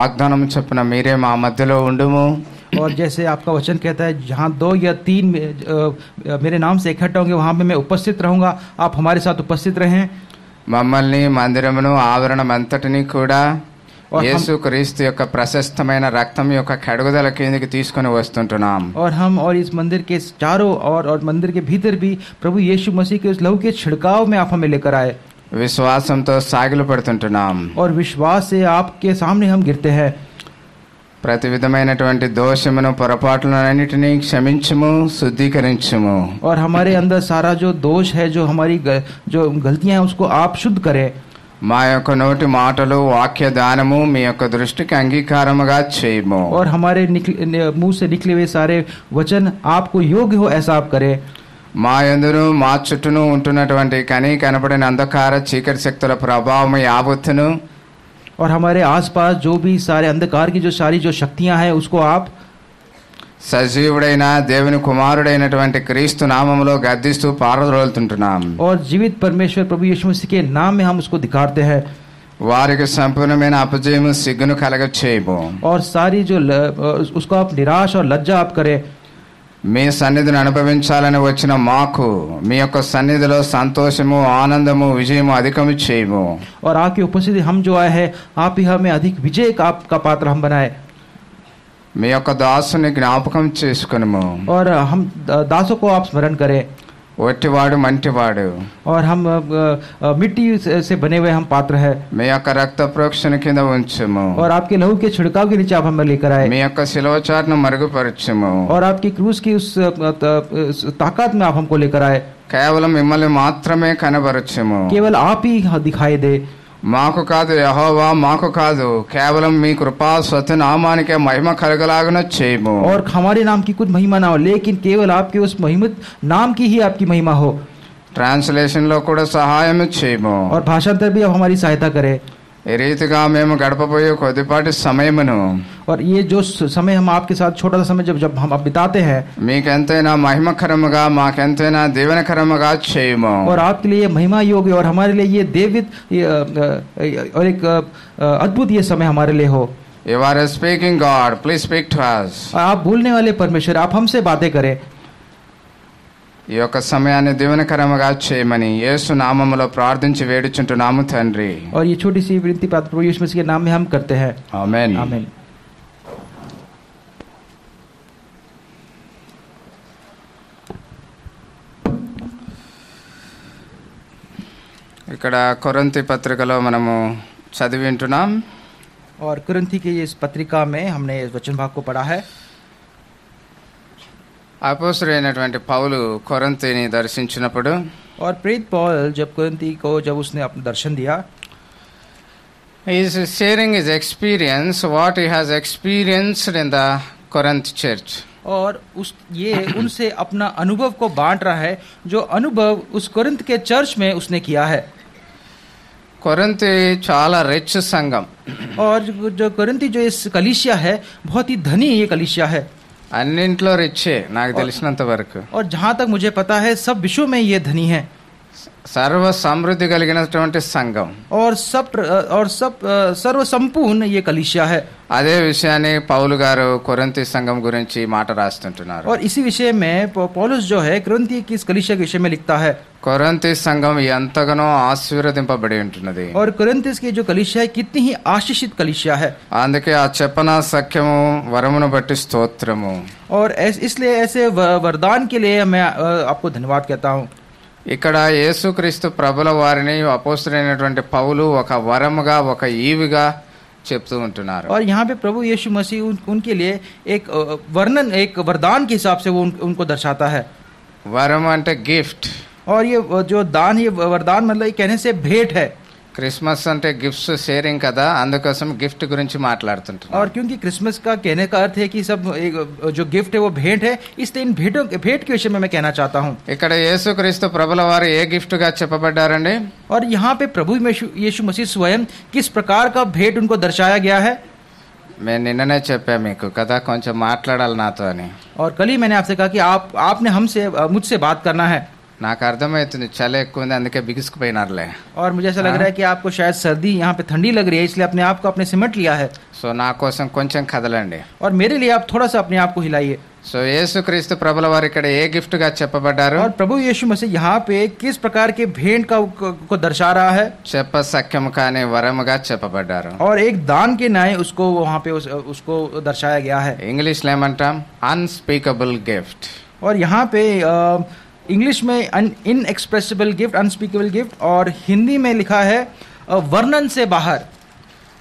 వాగ్దానం చొప్పున మీరే మా మధ్యలో ఉండుము. और जैसे आपका वचन कहता है, जहाँ 2 या 3 मेरे नाम से इकट्ठा होंगे वहाँ पे मैं उपस्थित रहूँगा. आप हमारे साथ उपस्थित रहें. మమ్మల్ని మందిరమును ఆవరణమంతటిని కూడా యేసుక్రీస్తు యొక్క ప్రశస్తమైన రక్తం యొక్క కడుగుదల కిందకి తీసుకొని వస్తుంటున్నాం. और हम और इस मंदिर के चारों और मंदिर के भीतर भी प्रभु यीशु मसीह के उस लहू के छिड़काव में आप हमें लेकर आए. విశ్వాసంతో సాగిలు పడుతుంటున్నాం. और विश्वास से आपके सामने हम गिरते हैं. ప్రతి విధమైనటువంటి దోషమును పొరపాట్లన్నిటినీ క్షమించుము, శుద్ధీకరించుము. और हमारे अंदर सारा जो दोष है, जो हमारी जो गलतियां हैं, उसको आप शुद्ध करें. మా యొక్క నోటి మాటలు వాక్య దానము మీ యొక్క దృష్టికి అంగీకారముగా చేయము. और हमारे मुंह से निकले हुए सारे वचन आपको योग्य हो ऐसा आप करें. మా యందును మా చుట్టూను ఉంటున్నటువంటి కనపడని అంధకార చీకటి శక్తుల ప్రభావం యావత్తును और हमारे आसपास जो भी सारे अंधकार की जो सारी जो शक्तियां हैं उसको आप సజీవుడైన దేవుని కుమారుడైనటువంటి క్రీస్తు నామములో గద్దిస్తూ పారద్రోలుతుంటున్నాం. और जीवित परमेश्वर प्रभु यीशु मसीह के नाम में हम उसको दिखाते हैं. వారికి సంపూర్ణమైన అపజయము సిగ్గును కలగచేయము. और सारी जो उसको आप निराश और लज्जा आप करें. మీ సన్నిధిని అనుభవించాలని వచ్చిన మాకు మీ యొక్క సన్నిధిలో సంతోషము, ఆనందము, విజయము అధికము చేయము. और आपकी उपस्थिति हम जो आए हैं, आप ही हमें अधिक विजय का पात्र हम बनाए. మీ యొక్క దాసుని జ్ఞాపకం చేసుకొనుము. और हम दासों को आप स्मरण करें. ఒట్టివాడు మంటివాడు, और हम मिट्टी से बने हुए हम पात्र है. మీ యొక్క రక్త ప్రోక్షణ కింద ఉంచుము. और आपके लहू के छिड़काव के नीचे आप हमें लेकर आए. మీ యొక్క శిలువ చాటును మరుగుపరచుము. और आपकी क्रूस की उस ताकत में आप हमको लेकर आए. కేవలం మిమ్మల్ని మాత్రమే కనబరచుము. केवल आप ही दिखाई दे. మాకు కాదు యెహోవా, మాకు కాదు, కేవలం మీ కృపా సత్యనామానికే మహిమ కలగలాగున చేయము. और हमारे नाम की कुछ महिमा ना हो, लेकिन केवल आपके उस महिमित नाम की ही आपकी महिमा हो. ట్రాన్స్లేషన్ లో కూడా సహాయం చేయము. और भाषांतर भी आप हमारी सहायता करें. ఈ రీతిగా మేము గడపబోయే కొద్దిపాటి సమయమును और ये जो समय हम आपके साथ छोटा सा समय जब हम बिताते हैं, మీకెంతైనా మహిమకరముగా, మాకెంతైనా దీవెనకరముగా చేయము. और आपके लिए महिमा योग्य और हमारे लिए ये देवित और एक अद्भुत ये समय हमारे लिए हो. You are a speaking God, please speak to us. आप बोलने वाले परमेश्वर, आप हमसे बातें करें. ఈ యొక్క సమయాన్ని దీవెనకరముగా చేయమని యేసు నామములో ప్రార్థించి వేడుచుంటున్నాము తండ్రి. और ये छोटी सी विनती प्रभु यीशु मसीह के नाम में हम करते हैं. ఆమేన్. आमीन. ఇక్కడ కొరింథీ పత్రికలో మనము చదివి వింటున్నాం. और कुरिन्थी की इस पत्रिका में हमने इस वचन भाग को पढ़ा है. అపోస్తలుడైనటువంటి పౌలు కొరింథీని దర్శించినప్పుడు और प्रेरित पौल जब कुरिन्थी को जब उसने अपना दर्शन दिया, he is sharing his experience, what he has experienced in the Corinth church. और ये उनसे अपना अनुभव को बांट रहा है, जो अनुभव उस कुरिन्थ के चर्च में उसने किया है. కొరింథీ చాలా రిచ్ సంఘం. और जो कुरिन्थी जो इस कलीसिया है, बहुत ही धनी ये कलीसिया है. అన్నింట్లో రిచ్చే నాకు తెలిసినంత వరకు. और जहाँ तक मुझे पता है सब विश्व में ये धनी है. సర్వ సమృద్ధి కలిగినటువంటి సంఘం. और सब सर्व संपूर्ण ये कलीसिया है. అదే విషయాన్ని పౌలు గారు కొరింథీ సంఘం గురించి మాట రాస్తుంటున్నారు. और इसी विषय में पौलुस जो है कुरिन्थी की इस कलीसिया के विषय में लिखता है. కొరింథీ సంఘం ఎంతగానో ఆశీర్వదింపబడి ఉంటున్నది. और कुरिन्थी की जो कलीसिया है कितनी ही आशीषित कलीसिया है. అందుకే ఆ చెప్పన సఖ్యము వరమును బట్టి స్తోత్రము. और इसलिए ऐसे वरदान के लिए मैं आपको धन्यवाद कहता हूँ. ఇక్కడ యేసుక్రీస్తు ప్రభుల వారిని అపోస్తలుడైనటువంటి పౌలు ఒక వరముగా, ఒక ఈవిగా చెప్తూ ఉంటున్నారు. और यहाँ पे प्रभु यीशु मसीह उनके लिए एक वर्णन, एक वरदान के हिसाब से वो उनको दर्शाता है. వరం అంటే గిఫ్ట్. और ये जो दान, ये वरदान मतलब ये कहने से भेंट है. క్రిస్మస్ అంటే గిఫ్ట్స్ షేరింగ్ కదా, అందుకోసం గిఫ్ట్ గురించి మాట్లాడుతుంటాం. और क्योंकि क्रिसमस का कहने का अर्थ है कि सब जो गिफ्ट है वो भेंट है, इसलिए इन भेंट के विषय में मैं कहना चाहता हूँ. ఇక్కడ యేసుక్రీస్తు ప్రభుల వారు ఏ గిఫ్ట్ గా చెప్పబడ్డారండి? और यहाँ पे प्रभु यीशु मसीह स्वयं किस प्रकार का भेंट उनको दर्शाया गया है. मैं నిన్ననే చెప్పా మీకు కదా, కొంచెం మాట్లాడాలి నాతో అని. और कल ही मैंने आपसे कहा कि आपने मुझसे बात करना है. నాకు అర్థమవుతుంది చలి ఎక్కువ ఉంది అందుకే బిగుసుకుపోయినారులే. और मुझे ऐसा लग रहा है कि आपको शायद सर्दी यहाँ पे ठंडी लग रही है, इसलिए अपने आप को आपने सिमट लिया है. సో నా కోసం కొంచెం కదలండి. और मेरे लिए आप थोड़ा सा अपने आप को हिलाइए. సో యేసుక్రీస్తు ప్రభుల వారు ఇక్కడ ఏ గిఫ్ట్ గా చెప్పబడ్డారు? और प्रभु यीशु मसीह यहाँ पे किस प्रकार के भेंट को दर्शा रहा है? చెప్ప సఖ్యం కాని వరముగా చెప్పబడ్డారు. और एक दान के न्याय उसको वहाँ पे उसको दर्शाया गया है. ఇంగ్లీష్ లో ఏమంటాం? Unspeakable gift. और यहाँ पे इंग्लिश में इनएक्सप्रेसिबल गिफ्ट, अनस्पीकेबल गिफ्ट, और हिंदी में लिखा है वर्णन से बाहर.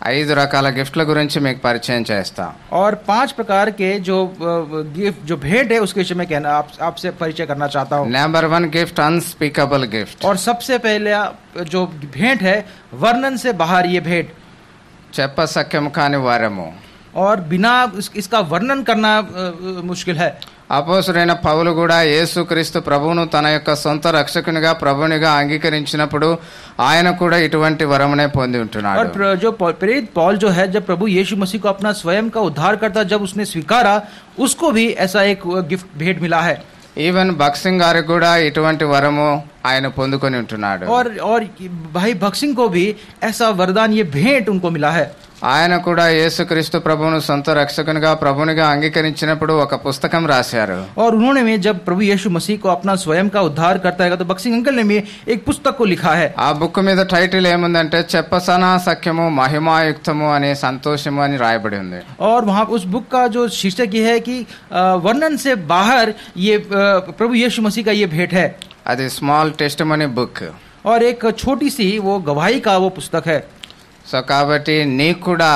5 రకాల గిఫ్ట్ల గురించి మీకు పరిచయం చేస్తా. और 5 प्रकार के जो गिफ्ट जो भेंट है उसके विषय में कहना आपसे परिचय करना चाहता हूँ. Number 1 gift unspeakable gift. और सबसे पहले जो भेंट है वर्णन से बाहर ये भेंट. చెప్ప సఖ్యం కాని వరము. और बिना इसका वर्णन करना मुश्किल है. అపోస్తుడైన పౌలు కూడా యేసుక్రీస్తు ప్రభువును తన యొక్క సొంత రక్షకునిగా ప్రభునిగా అంగీకరించినప్పుడు ఆయన కూడా ఇటువంటి వరమునే పొంది ఉంటున్నాడు. और जो प्रेरित पौल जो है, जब प्रभु यीशु मसीह को अपना स्वयं का उद्धारकर्ता जब उसने स्वीकारा, उसको भी ऐसा एक गिफ्ट भेंट मिला है. ఈవెన్ భక్సింగ్ గారికి కూడా ఇటువంటి వరము ఆయన పొందుకొని ఉంటున్నాడు. और भाई भक्सिंग को भी ऐसा वरदान, ये भेंट उनको मिला है. ఆయన కూడా యేసుక్రీస్తు ప్రభువును సొంత రక్షకునిగా ప్రభునిగా అంగీకరించినప్పుడు ఒక పుస్తకం రాశారు. और उन्होंने में जब प्रभु यीशु मसीह को अपना स्वयं का उद्धार करता है, तो बक्सिंग अंकल ने भी एक पुस्तक को लिखा है. ఆ బుక్ మీద టైటిల్ ఏముందంటే చెప్పసనా సఖ్యము మహిమాయుక్తము అనే సంతోషము అని రాయబడి ఉంది. और वहाँ उस बुक का जो शीर्षक ये है कि वर्णन से बाहर ये प्रभु यीशु मसीह का ये भेंट है. అది స్మాల్ టెస్టిమనీ బుక్. और एक छोटी सी वो गवाही का वो पुस्तक है. సో కాబట్టి నీకు కూడా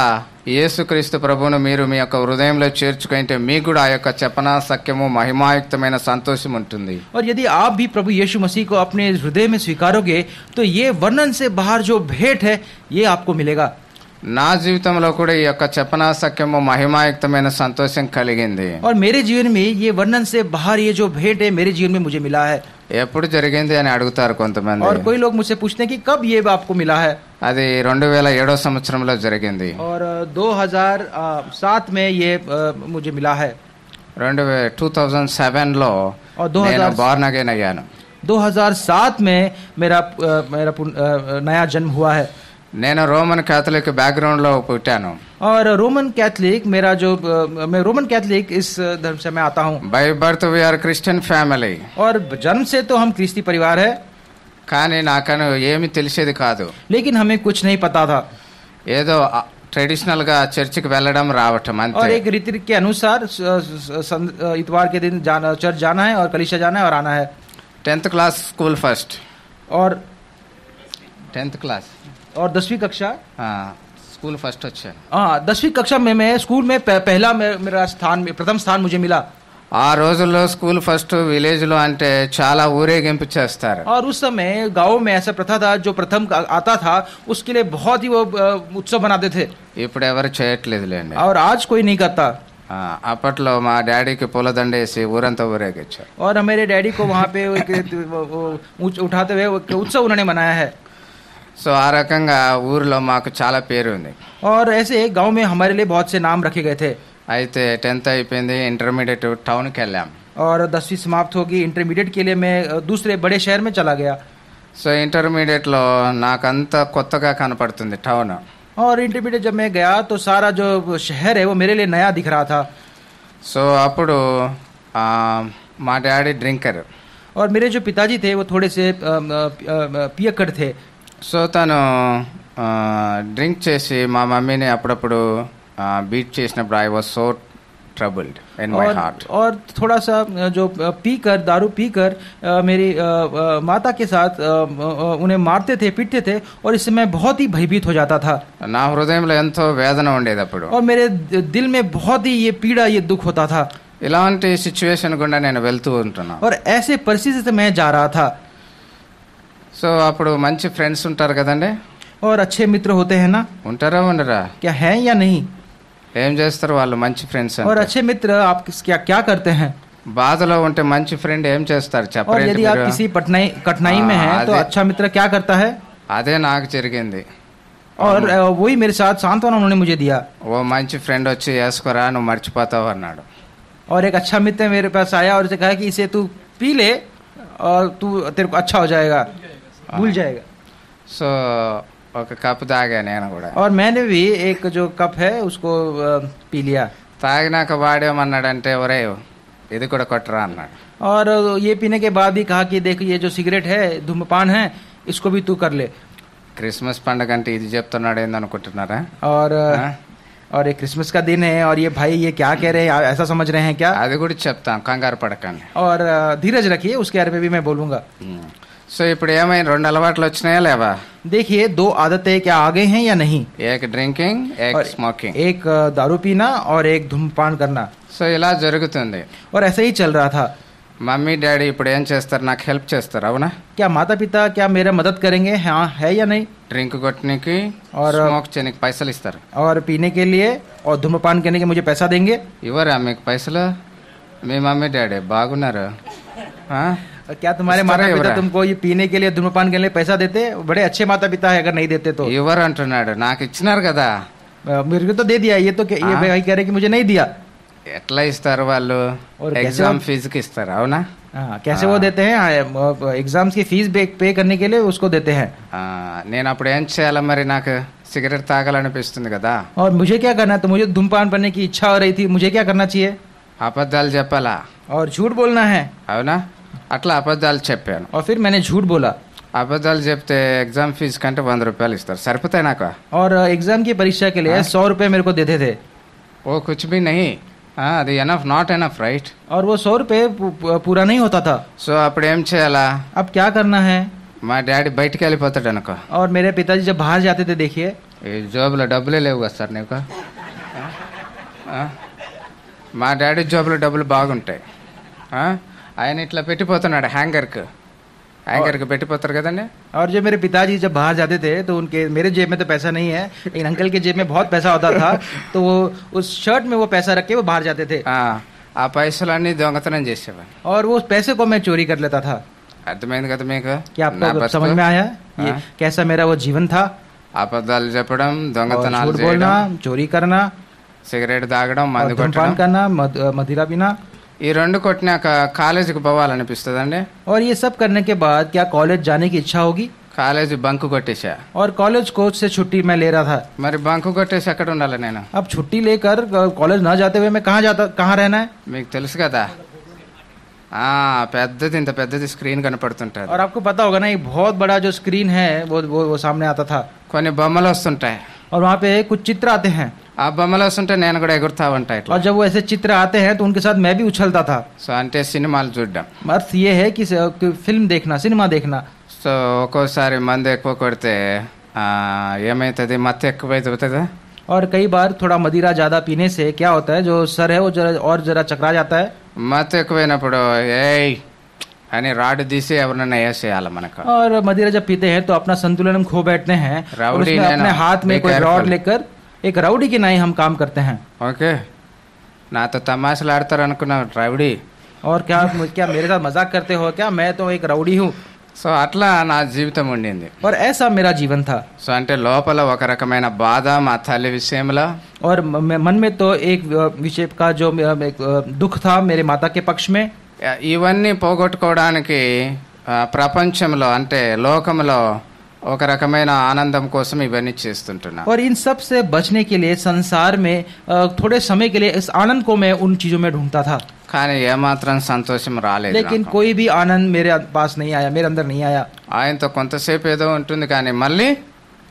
యేసుక్రీస్తు ప్రభువును మీరు మీ యొక్క హృదయంలో చేర్చుకుంటే మీకు కూడా ఆ యొక్క చెప్పనా సఖ్యము మహిమాయుక్తమైన సంతోషం ఉంటుంది. और यदि आप भी प्रभु यीशु मसीह को अपने हृदय में स्वीकारोगे, तो ये वर्णन से बाहर जो भेंट है ये आपको मिलेगा. నా జీవితంలో కూడా ఈ యొక్క చెప్పనా సఖ్యము మహిమాయుక్తమైన సంతోషం కలిగింది. और मेरे जीवन में ये वर्णन से बाहर ये जो भेंट है मेरे जीवन में मुझे मिला है. ఎప్పుడు జరిగింది అని అడుగుతారు కొంతమంది. और कोई लोग मुझसे पूछते हैं कि कब ये आपको मिला है. అది 2007 సంవత్సరంలో జరిగింది. और 2007 में ये मुझे मिला है. 2007లో और నేను బోర్న్ అగైన్ అయ్యాను. 2007 में मेरा नया जन्म हुआ है. నేను రోమన్ कैथोलिक बैकग्राउंड లో పుట్టాను. और रोमन कैथोलिक मेरा जो मैं रोमन कैथोलिक इस धर्म से मैं आता हूँ. By birth we are Christian family. और जन्म से तो हम ख्रिस्ती परिवार है. కానీ నాకను ఏమీ తెలిసేది కాదు. लेकिन हमें कुछ नहीं पता था. ఏదో ట్రెడిషనల్ గా చర్చికి వెళ్ళడం రావటం అంతే. और एक रीति के अनुसार इतवार के दिन चर्च जाना है और कलीसिया जाना है और आना है. 10th class school first. और 10th क्लास और 10वीं कक्षा स्कूल फर्स्ट వచ్చాను. 10वीं कक्षा में मैं स्कूल में पहला मेरा स्थान, प्रथम स्थान मुझे मिला. ఆ రోజుల్లో స్కూల్ ఫస్ట్ విలేజ్ లో అంటే చాలా ఊరేగింపు చేస్తారు. और उस समय गाँव में ऐसा प्रथा था, जो प्रथम आता था उसके लिए बहुत ही वो उत्सव बनाते थे. ఇప్పుడు ఎవరు చేయట్లేదులేండి. और आज कोई नहीं करता. అప్పట్లో మా డాడీకి పూలదండ వేసి ఊరంతా ఊరేగించారు. और मेरे डैडी को वहाँ पे उठाते हुए उत्सव उन्होंने मनाया है. సో ఆ రకంగా ఊరిలో మాకు చాలా పేరు ఉంది. और ऐसे गांव में हमारे लिए बहुत से नाम रखे गए थे. అయితే 10th అయిపోయింది, ఇంటర్మీడియట్ టౌన్కి వెళ్ళాం. और 10वीं समाप्त होगी, इंटरमीडिएट के लिए मैं दूसरे बड़े शहर में चला गया. సో ఇంటర్మీడియట్లో నాకంత కొత్తగా కనపడుతుంది టౌన్. और इंटरमीडिएट जब मैं गया तो सारा जो शहर है वो मेरे लिए नया दिख रहा था. సో అప్పుడు మా డాడీ డ్రింకర్. और मेरे जो पिताजी थे वो थोड़े से पियक्कड़ थे. సో తను డ్రింక్ చేసి మా మమ్మీని అప్పుడప్పుడు బీట్ చేసినప్పుడు I was so troubled in my heart. और थोड़ा सा जो पीकर दारू पीकर मेरी माता के साथ उन्हें मारते थे, पीटते थे, और इससे मैं बहुत ही भयभीत हो जाता था. నా హృదయంలో ఎంతో వేదన ఉండేది అప్పుడు. और मेरे दिल में बहुत ही ये पीड़ा, ये दुख होता था. ఇలాంటి సిచ్యువేషన్ గుండా నేను వెళ్తూ ఉంటున్నా. और ऐसे परिस्थिति से मैं जा रहा था. సో అప్పుడు మంచి ఫ్రెండ్స్ ఉంటారు కదండి. और अच्छे मित्र होते हैं ना. ఉంటారా ఉండరా? क्या है या नहीं? ఏం చేస్తారు వాళ్ళు మంచి ఫ్రెండ్స్? और अच्छे मित्र आप क्या करते हैं? బాధలో ఉంటే మంచి ఫ్రెండ్ ఏం చేస్తారు और చెప్పండి. यदि आप किसी कठिनाई में हैं तो अच्छा मित्र क्या करता है? అదే నాకు జరిగింది. और वही मेरे साथ सांत्वना उन्होंने मुझे दिया. ఓ మంచి ఫ్రెండ్ వచ్చి వేసుకోరా నువ్వు మర్చిపోతావు అన్నాడు. और एक अच्छा मित्र मेरे पास आया और उसे कहा कि इसे तू पी ले और तू तेरे को अच्छा हो जाएगा, भूल जाएगा। సో ఒక కప్పు తాగా నేను కూడా. और मैंने भी एक जो कप है उसको पी लिया। తాగినాక వాడేమన్నాడంటే ఒరే ఇది కూడా కొట్టరా అన్నాడు. और ये पीने के बाद भी कहा कि देख ये जो सिगरेट है धूम्रपान है इसको भी तू कर ले। క్రిస్మస్ పండగ అంటే ఇది చెప్తున్నాడు ఏందనుకుంటున్నారా? और ये क्रिसमस का दिन है और ये भाई ये क्या कह रहे हैं, ऐसा समझ रहे हैं क्या? అది కూడా చెప్తాం, కంగారు పడకండి. और धीरज रखिए, उसके बारे में भी मैं बोलूंगा। సో ఇప్పుడు ఏమైనా రెండు అలవాట్లు వచ్చినాయా లేవా? देखिए दो आदतें क्या आ गई हैं या नहीं? ఏక్ డ్రింకింగ్, ఏక్ और స్మోకింగ్. एक दारू पीना और एक धूम्रपान करना। సో ఇలా జరుగుతుంది. और ऐसे ही चल रहा था। మమ్మీ డాడీ ఇప్పుడు ఏం చేస్తారు? నాకు హెల్ప్ చేస్తారు, అవునా? क्या माता पिता क्या मेरा मदद करेंगे? हाँ है या नहीं? డ్రింక్ కొట్టడానికి और స్మోక్ చేయడానికి పైసలు ఇస్తారు. और पीने के लिए और धूम्रपान करने के मुझे पैसा देंगे? ఇవ్వరా మీకు పైసలు? మీ మమ్మీ డాడీ బాగున్నారు? क्या तुम्हारे इस माता तरह पिता हो रहा है। तुमको ये पीने के लिए धूम्रपान के लिए पैसा देते? बड़े अच्छे माता पिता है, अगर नहीं देते तो। ఇవ్వరు అంటున్నాడు. నాకు ఇచ్చినారు కదా. मेरे को तो दे दिया, ये तो ये हाँ। भाई कह रहे कि मुझे नहीं दिया। ఎట్లా ఇస్తారు వాళ్ళు? और कैसे ఎగ్జామ్ वो- ఫీజుకి ఇస్తారు, అవునా? हाँ, कैसे हाँ। वो देते हैं? एग्जाम्स की फीस पे करने के लिए उसको देते हैं। నేను అప్పుడు ఏం చేయాలి మరి? నాకు సిగరెట్ తాగాలనిపిస్తుంది కదా. और मुझे क्या करना है? तो मुझे धूम्रपान करने की इच्छा हो रही थी, मुझे क्या करना चाहिए? అబద్ధాలు చెప్పాలా, और झूठ बोलना है। అవునా? అట్లా అబద్ధాలు చెప్పాను. और फिर मैंने झूठ बोला। అబద్ధాలు చెప్తే ఎగ్జామ్ ఫీజు కంటే 100 రూపాయలు ఇస్తారు, సరిపోతాయి నాకు? और एग्जाम की परीक्षा के लिए हाँ। 100 रुपये मेरे को देते थे। ఓ కుచ్ భీ నహీ. అది ఎనఫ్, నాట్ ఎనఫ్, రైట్? और वो 100 रुपये पूरा नहीं होता था। సో అప్పుడు ఏం చేయాలా? अब क्या करना है? మా డాడీ బయటికి వెళ్ళిపోతాడు అనుకో. और मेरे पिताजी जब बाहर जाते थे, देखिए ఈ జాబ్లో డబ్బులే లేవు కదా సార్ నీకు? ఆ? మా డాడీ జాబ్లో డబ్బులు బాగుంటాయి. ఆయన ఇట్లా పెట్టిపోతున్నాడు హ్యాంగర్కి పెట్టిపోతారు కదండి. और जो मेरे पिताजी जब बाहर जाते थे तो उनके, मेरे जेब में तो पैसा नहीं है लेकिन अंकल के जेब में बहुत पैसा होता था, तो वो उस शर्ट में वो पैसा रख के वो बाहर जाते थे। ఆ పైసలన్నీ దొంగతనం చేసేవాడు. और वो उस पैसे को मैं चोरी कर लेता था। అర్థమైంది కదా మీకు? क्या నా आपको బతుకు? समझ में आया ये हाँ। कैसा मेरा वो जीवन था? అబద్ధాలు చెప్పడం, और దొంగతనాలు झूठ बोलना, చేయడం, चोरी करना, సిగరెట్ తాగడం, और మందు धूम्रपान కొట్టడం. करना, मदिरा पीना। ఈ రెండు కొట్టినాక కాలేజీకి పోవాలనిపిస్తుందండి. और ये सब करने के बाद क्या कॉलेज जाने की इच्छा होगी? కాలేజీ బంకు కొట్టేశా. और कॉलेज कोच से छुट्टी मैं ले रहा था। మరి బంకు కొట్టేసి ఎక్కడ ఉండాలి నేను? अब छुट्टी लेकर कॉलेज ना जाते हुए मैं कहाँ रहना है? మీకు తెలుసు కదా, పెద్దది, ఇంత పెద్దది స్క్రీన్ కనపడుతుంటది. और आपको पता होगा ना, एक बहुत बड़ा जो स्क्रीन है वो सामने आता था। కొన్ని బొమ్మలు వస్తుంటాయి. और वहाँ पे कुछ चित्र आते हैं। ఆ బొమ్మలు వస్తుంటే నేను కూడా ఎగురుతా ఉంటాయి ఇట్లా. और जब वो ऐसे चित्र आते हैं तो उनके साथ मैं भी उछलता था। సో అంటే సినిమాలు చూడడం. अर्थ ये है कि फिल्म देखना, सिनेमा देखना। సో ఒక్కోసారి మందు ఎక్కువ కొడితే ఏమవుతుంది? మత్తు ఎక్కువైపోతుందా? और कई बार थोड़ा मदिरा ज्यादा पीने से क्या होता है, जो सर है वो जरा चकरा जाता है। మత్తు ఎక్కువైనప్పుడు ఏయ్ అని రాడ్ తీసి ఎవరినైనా వేసేయాలి మనకు. और मदिरा जब पीते हैं तो अपना संतुलन हम खो बैठते हैं और राउडी उसमें ने अपने ना, हाथ में be कोई रॉड careful। लेकर एक राउडी की नाई हम काम करते हैं। ఓకే, నాతో తమాషలు ఆడతారు అనుకున్నా రౌడీ. और क्या मेरे साथ मजाक करते हो क्या? मैं तो एक राउडी हूँ। సో అట్లా నా జీవితం ఉండింది. और ऐसा मेरा जीवन था। సో అంటే లోపల ఒక రకమైన బాధ మా తల్లి విషయంలో, और मन में तो एक विषय का जो एक दुख था मेरे माता के पक्ष में। ఇవన్నీ పోగొట్టుకోవడానికి ప్రపంచంలో అంటే లోకంలో ఒక రకమైన ఆనందం కోసం ఇవన్నీ చేస్తుంటున్నా. और इन सब से बचने के लिए संसार में थोड़े समय के लिए इस आनंद को मैं उन चीजों में ढूंढता था। కానీ ఏమాత్రం సంతోషం రాలేదు लेकिन నాకు. कोई भी आनंद मेरे पास नहीं आया, मेरे अंदर नहीं आया। ఆయనతో కొంతసేపు ఏదో ఉంటుంది కానీ మళ్ళీ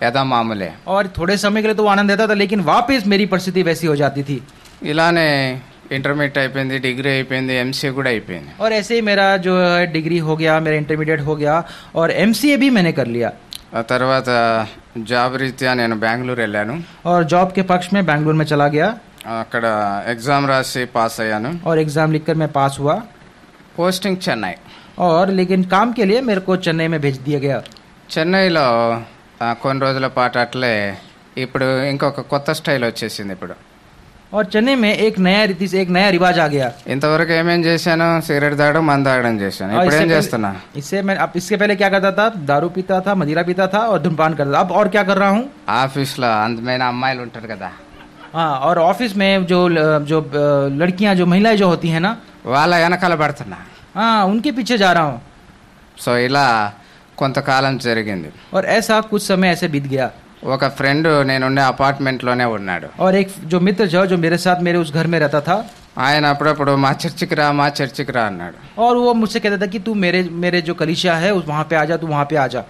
యథా మామూలే. और थोड़े समय के लिए तो वो आनंद देता था, लेकिन वापस मेरी परिस्थिति वैसी हो जाती थी। ఇలానే ఇంటర్మీడియట్ అయిపోయింది, డిగ్రీ అయిపోయింది, ఎంసీఏ కూడా అయిపోయింది. और ऐसे ही मेरा जो है डिग्री हो गया, मेरा इंटरमीडिएट हो गया और एमसीए भी मैंने कर लिया। ఆ తర్వాత జాబ్ రీత్యా నేను బెంగళూరు వెళ్ళాను. और जॉब के पक्ष में बेंगलुरु में चला गया అక్కడ ఎగ్జామ్ రాసి పాస్ అయ్యాను. और एग्जाम लिखकर मैं पास हुआ। పోస్టింగ్ చెన్నై. और लेकिन काम के लिए मेरे को चेन्नई में भेज दिया गया। చెన్నైలో కొన్ని రోజుల పాటు అట్లే ఇప్పుడు ఇంకొక కొత్త స్టైల్ వచ్చేసింది. ఇప్పుడు और चेन्नई में एक नया रीति से एक नया रिवाज आ गया। ఇంతవరకు ఏమేం చేశాను? సిగరెట్ తాగడం, మందు తాగడం చేశాను. और ఇప్పుడు ఏం చేస్తున్నా? इससे पहले क्या करता था? दारू पीता था, मदिरा पीता था और धूम्रपान करता था। अब और क्या कर रहा हूँ? ఆఫీస్లో అందమైన అమ్మాయిలు ఉంటారు కదా, हाँ, और ऑफिस में जो लड़कियां, जो महिलाएं जो होती हैं ना, వాళ్ళ వెనకాల పడుతున్నా. हाँ, उनके पीछे जा रहा हूँ। సో ఇలా కొంతకాలం జరిగింది. और ऐसा कुछ समय ऐसे बीत गया. ఒక ఫ్రెండ్ నేనుండే అపార్ట్మెంట్లోనే ఉన్నాడు. और एक जो मित्र जो मेरे साथ मेरे उस घर में रहता था, ఆయన అప్పుడప్పుడు మా చర్చికి రా అన్నాడు. और वो मुझसे कहता था कि तू मेरे जो कलीसिया है वहाँ पे आ जा, तू वहाँ पे आ जा.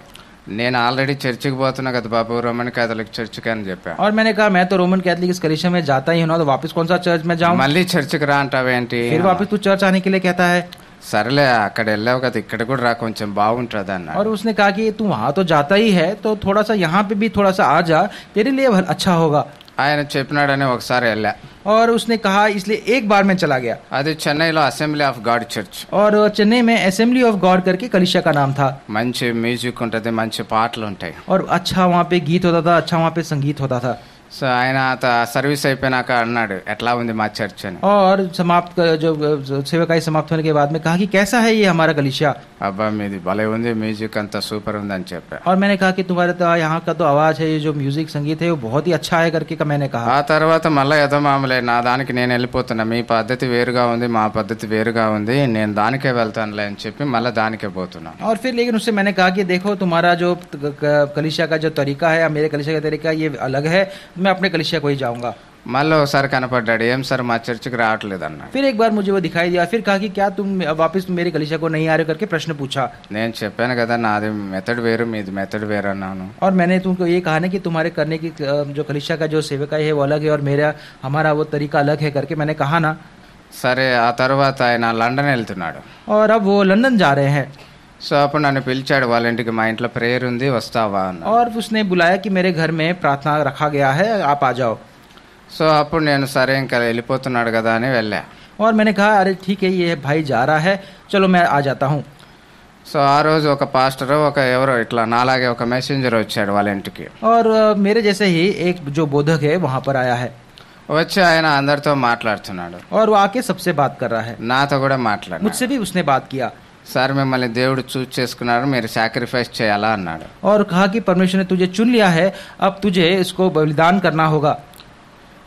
నేను ఆల్రెడీ చర్చికి పోతున్నా కదా బాబు, రోమన్ कैथोलिक చర్చికి అని చెప్పా. और मैंने कहा मैं तो रोमन कैथोलिक इस कलीसिया में जाता ही हूँ ना, तो वापस कौन सा चर्च में जाऊँ. మళ్ళీ చర్చికి రా అంటావేంటి? फिर वापस तू चर्च आने के लिए कहता है. సరేలే అక్కడ వెళ్ళావు కదా, ఇక్కడ కూడా రా, కొంచెం బాగుంటుంది అన్నాడు. और उसने कहा कि तू वहाँ तो जाता ही है, तो थोड़ा सा यहाँ पे भी थोड़ा सा आ जा, तेरे लिए अच्छा होगा. ఆయన చెప్పినాడని ఒకసారి వెళ్ళా. और उसने कहा, इसलिए एक बार में चला गया. అది చెన్నైలో అసెంబ్లీ ఆఫ్ గాడ్ చర్చ్. और चेन्नई में असेंबली ऑफ गॉड करके कलीसिया का नाम था. మంచి మ్యూజిక్ ఉంటుంది, మంచి పాటలు ఉంటాయి. और अच्छा वहाँ पे गीत होता था, अच्छा वहाँ पे संगीत होता था. సో ఆయన సర్వీస్ అయిపోయినాక అన్నాడు ఎట్లా ఉంది మా చర్చ్ అని. और जो सेवकाई समाप्त होने के बाद में कहा कि कैसा है ये हमारा कलीसिया. అబ్బా మీది భలే ఉంది, మ్యూజిక్ అంతా సూపర్ ఉంది అని చెప్పా. और मैंने कहा कि तुम्हारे तो यहाँ का तो आवाज है, ये जो म्यूजिक संगीत है वो बहुत ही अच्छा है करके मैंने कहा. ఆ తర్వాత మళ్ళీ ఏదో మామూలే, నా దానికి నేను వెళ్ళిపోతున్నా, మీ పద్ధతి వేరుగా ఉంది, మా పద్ధతి వేరుగా ఉంది, నేను దానికే వెళ్తానులే అని చెప్పి మళ్ళీ దానికే పోతున్నా. और फिर लेकिन उससे मैंने कहा कि देखो तुम्हारा जो कलीसिया का जो तरीका है, मेरे कलीसिया का तरीका ये अलग है, मैं अपने कलीसिया को ही जाऊंगा. మళ్ళీ ఒకసారి కనపడ్డాడు, ఏం సార్ మా చర్చికి రావట్లేదు అన్నాడు. फिर एक बार मुझे वो दिखाई दिया, फिर कहा कि क्या तुम वापस मेरे कलीसिया को नहीं आ रहे करके प्रश्न पूछा. నేను చెప్పాను కదా నాది మెథడ్ వేరు, మీది మెథడ్ వేరు అన్నాను. और मैंने तुमको ये कहा ना कि तुम्हारे करने की जो कलीसिया का जो सेवकाई है वो अलग है और हमारा वो तरीका अलग है करके मैंने कहा ना. సరే ఆ తర్వాత ఆయన లండన్ వెళ్తున్నాడు. और अब वो लंदन जा रहे हैं. సో అప్పుడు నన్ను పిలిచాడు, వాళ్ళ ఇంటికి మా ఇంట్లో ప్రేయర్ ఉంది వస్తావా అన్న. और उसने बुलाया कि मेरे घर में प्रार्थना रखा गया है, आप आ जाओ. సో అప్పుడు నేను సరే ఇంకా వెళ్ళిపోతున్నాడు కదా అని వెళ్ళా. और मैंने कहा अरे ठीक है, ये भाई जा रहा है, चलो मैं आ जाता हूँ. సో ఆ రోజు ఒక పాస్టర్ ఎవరో ఇట్లా నాలాగే ఒక మెసెంజర్ వచ్చాడు వాళ్ళ ఇంటికి. और मेरे जैसे ही एक जो बोधक है वहाँ पर आया है. వచ్చి ఆయన అందరితో మాట్లాడుతున్నాడు. और वो आके सबसे बात कर रहा है. నాతో కూడా మాట్లాడు. मुझसे भी उसने बात किया. సార్ మిమ్మల్ని దేవుడు చూస్ చేసుకున్నారు, మీరు సాక్రిఫైస్ చేయాలా అన్నాడు. और कहा कि परमेश्वर ने तुझे चुन लिया है, अब तुझे इसको बलिदान करना होगा.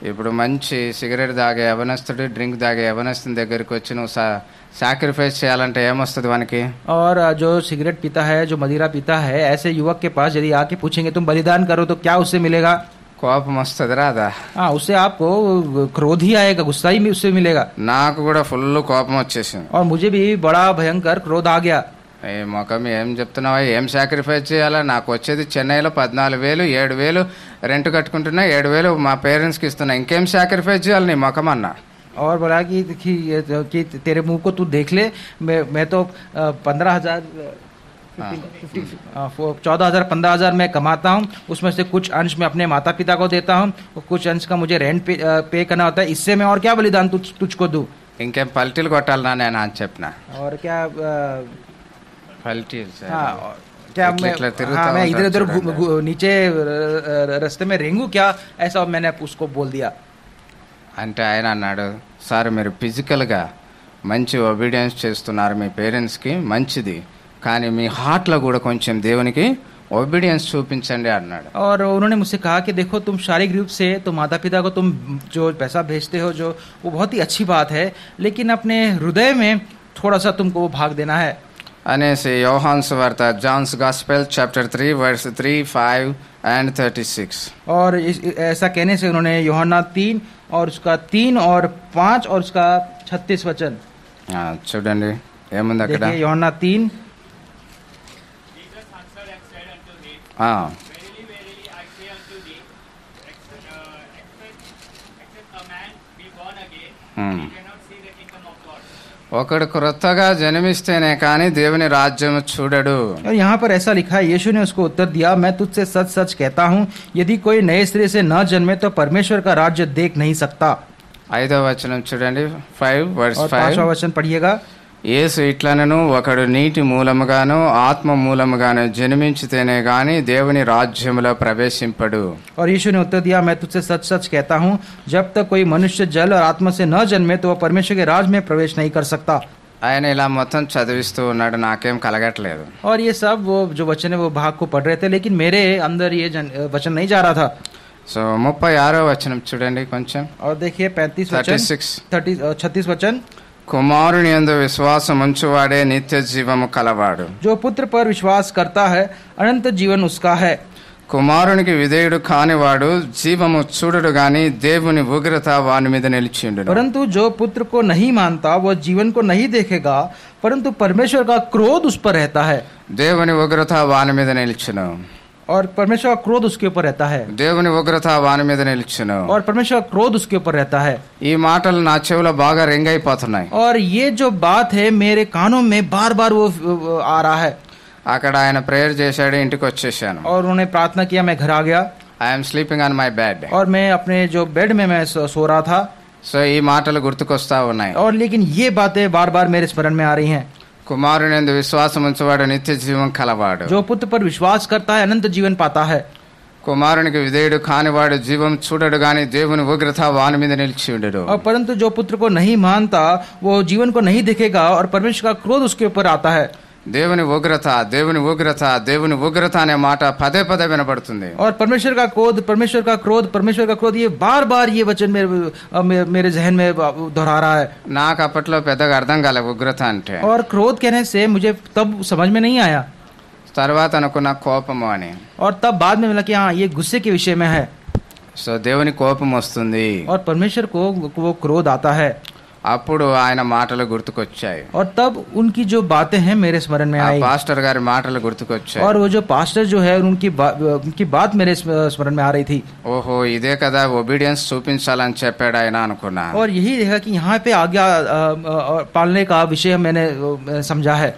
ఇప్పుడు మంచి సిగరెట్ తాగే యవనస్తుడు, డ్రింక్ తాగే యవనస్తుని దగ్గరికి వచ్చి నువ్వు సాక్రిఫైస్ చేయాలంటే ఏమొస్తుంది వానికి? और जो सिगरेट पीता है, जो मदिरा पीता है, ऐसे युवक के पास यदि आके पूछेंगे तुम बलिदान करो तो क्या उससे मिलेगा? కోపం వస్తుంది రాదా? हाँ, उससे आपको क्रोध ही आएगा, गुस्सा ही उससे मिलेगा. నాకు కూడా ఫుల్ కోపం వచ్చేసింది. और मुझे भी बड़ा भयंकर क्रोध आ गया. ఏ మొఖం ఏం చెప్తున్నావా, ఏం సాక్రిఫైస్ చేయాలా? నాకు వచ్చేది చెన్నైలో 14,000, 7,000 రెంట్ కట్టుకుంటున్నా, 7,000 మా పేరెంట్స్కి ఇస్తున్నా, ఇంకేం సాక్రిఫైస్ చేయాలి నీ మొఖం అన్నా. और बोला कि तेरे मुंह को तू देख ले, मैं तो 15,000 14,000 15,000 मैं कमाता हूँ, उसमें से कुछ अंश मैं अपने माता पिता को देता हूँ, और कुछ अंश का मुझे रेंट पे करना होता है, इससे मैं और क्या बलिदान तुझको दूँ? ఇంకేం పల్టీలు కొట్టాలన్నా నేను అని చెప్పిన. और क्या పల్టీలు సార్? हाँ, क्या मैं इधर उधर नीचे रास्ते में रेंगू क्या, ऐसा मैंने उसको बोल दिया. అంటే ఆయన అన్నాడు, సార్ మీరు ఫిజికల్గా మంచి ఒబీడియన్స్ చేస్తున్నారు మీ పేరెంట్స్కి, మంచిది, కానీ మీ హార్ట్లో కూడా కొంచెం దేవునికి ओबीडियंस చూపించండి అన్నాడు. और उन्होंने मुझसे कहा कि देखो तुम शारीरिक रूप से तो माता पिता को तुम जो पैसा भेजते हो जो वो बहुत ही अच्छी बात है, लेकिन अपने हृदय में थोड़ा सा तुमको वो भाग देना है. అనేసి యోహాను సువార్త John's gospel chapter 3 verse 3, 5 and 36. और ऐसा कहने से उन्होंने यूहन्ना 3 और उसका 3 और 5 और उसका 36 वचन చూడండి ఏముంది అక్కడ. देखिए यूहन्ना 3. Verily, verily, I say unto thee, except a man be born again, he cannot see the kingdom of God. ఒకడు క్రొత్తగా జన్మిస్తేనే కానీ దేవుని రాజ్యం చూడడు. और यहाँ पर ऐसा लिखा है, यीशु ने उसको उत्तर दिया, मैं तुझसे सच सच कहता हूँ, यदि कोई नए सिरे से न जन्मे तो परमेश्वर का राज्य देख नहीं सकता. 5వ వచనం చూడండి, 5 verse 5. 5वां वचन पढ़िएगा. యేసు ఇట్లనను, ఒకడు నీటి మూలముగాను ఆత్మ మూలముగాను జన్మించితేనే గాని దేవుని రాజ్యములో ప్రవేశింపడు. और यीशु ने उत्तर दिया, मैं तुझसे सच सच कहता हूँ, जब तक कोई मनुष्य जल और आत्मा से न जन्मे तो वह परमेश्वर के राज में प्रवेश नहीं कर सकता. ఆయన ఇలా మొత్తం చదివిస్తూ ఉన్నాడు, నాకేం కలగట్లేదు. और ये सब वो जो वचन है वो भाग को पढ़ रहे थे, लेकिन मेरे अंदर ये वचन नहीं जा रहा था. సో 36వ వచనం చూడండి కొంచెం. और देखिए 36 वचन. 36 वचन. కుమారుని యందు విశ్వాసం ఉంచువాడే నిత్య జీవము కలవాడు. जो पुत्र पर विश्वास करता है अनंत जीवन उसका है. కుమారునికి విధేయుడు కానివాడు జీవము చూడడు గాని దేవుని ఉగ్రత వాని మీద నిలిచిండును. परंतु जो पुत्र को नहीं मानता वह जीवन को नहीं देखेगा, परंतु परमेश्वर का क्रोध उस पर रहता है. దేవుని ఉగ్రత వాని మీద నిలిచును. और परमेश्वर का क्रोध उसके ऊपर रहता है. దేవుని ఉగ్రత వాని మీద నిలిచును. और परमेश्वर का क्रोध उसके ऊपर रहता है. ఈ మాటలు నా చెవులో బాగా రింగ్ అయిపోతున్నాయి. और ये जो बात है मेरे कानों में बार बार वो आ रहा है. అక్కడ ఆయన ప్రేయర్ చేశాడు, ఇంటికి వచ్చేసాను. और उन्होंने प्रार्थना किया, मैं घर आ गया. I'm sleeping on my bed. और मैं अपने जो बेड में मैं सो रहा था. సో ఈ మాటలు గుర్తుకొస్తా ఉన్నాయి. और लेकिन ये बातें बार बार मेरे स्मरण में आ रही हैं. కుమారుని యందు విశ్వాసం ఉంచువాడు నిత్య జీవం కలవాడు. जो पुत्र पर विश्वास करता है अनंत जीवन पाता है. కుమారునికి విధేయుడు కానివాడు జీవం చూడడు గాని దేవుని ఉగ్రత వాని మీద నిలిచి ఉండడు. और परंतु जो पुत्र को नहीं मानता वो जीवन को नहीं देखेगा और परमेश्वर का क्रोध उसके ऊपर आता है. దేవుని ఉగ్రత దేవుని ఉగ్రత దేవుని ఉగ్రత అనే మాట పదే పదే వినపడుతుంది. और परमेश्वर का क्रोध परमेश्वर का क्रोध परमेश्वर का क्रोध, ये बार बार ये वचन मेरे जहन में दोहरा रहा है. నాకు అప్పట్లో పెద్దగా అర్థం కాలే ఉగ్రత అంటే. और क्रोध कहने से मुझे तब समझ में नहीं आया. తర్వాత అనుకున్న కోపము అని. और तब बाद में मिला कि हाँ ये गुस्से के विषय में है. సో దేవుని కోపం వస్తుంది. और परमेश्वर को वो क्रोध आता है. అప్పుడు ఆయన మాటలు గుర్తుకొచ్చాయి. और तब उनकी जो बातें हैं मेरे स्मरण में आई. పాస్టర్ గారి మాటలు గుర్తుకొచ్చాయి. और वो जो पास्टर जो है उनकी बात मेरे स्मरण में आ रही थी. ఓహో ఇదే కదా ఒబీడియన్స్ చూపించాలని చెప్పాడు ఆయన అనుకున్నా. और यही देखा कि यहाँ पे आज्ञा पालने का विषय मैंने समझा है.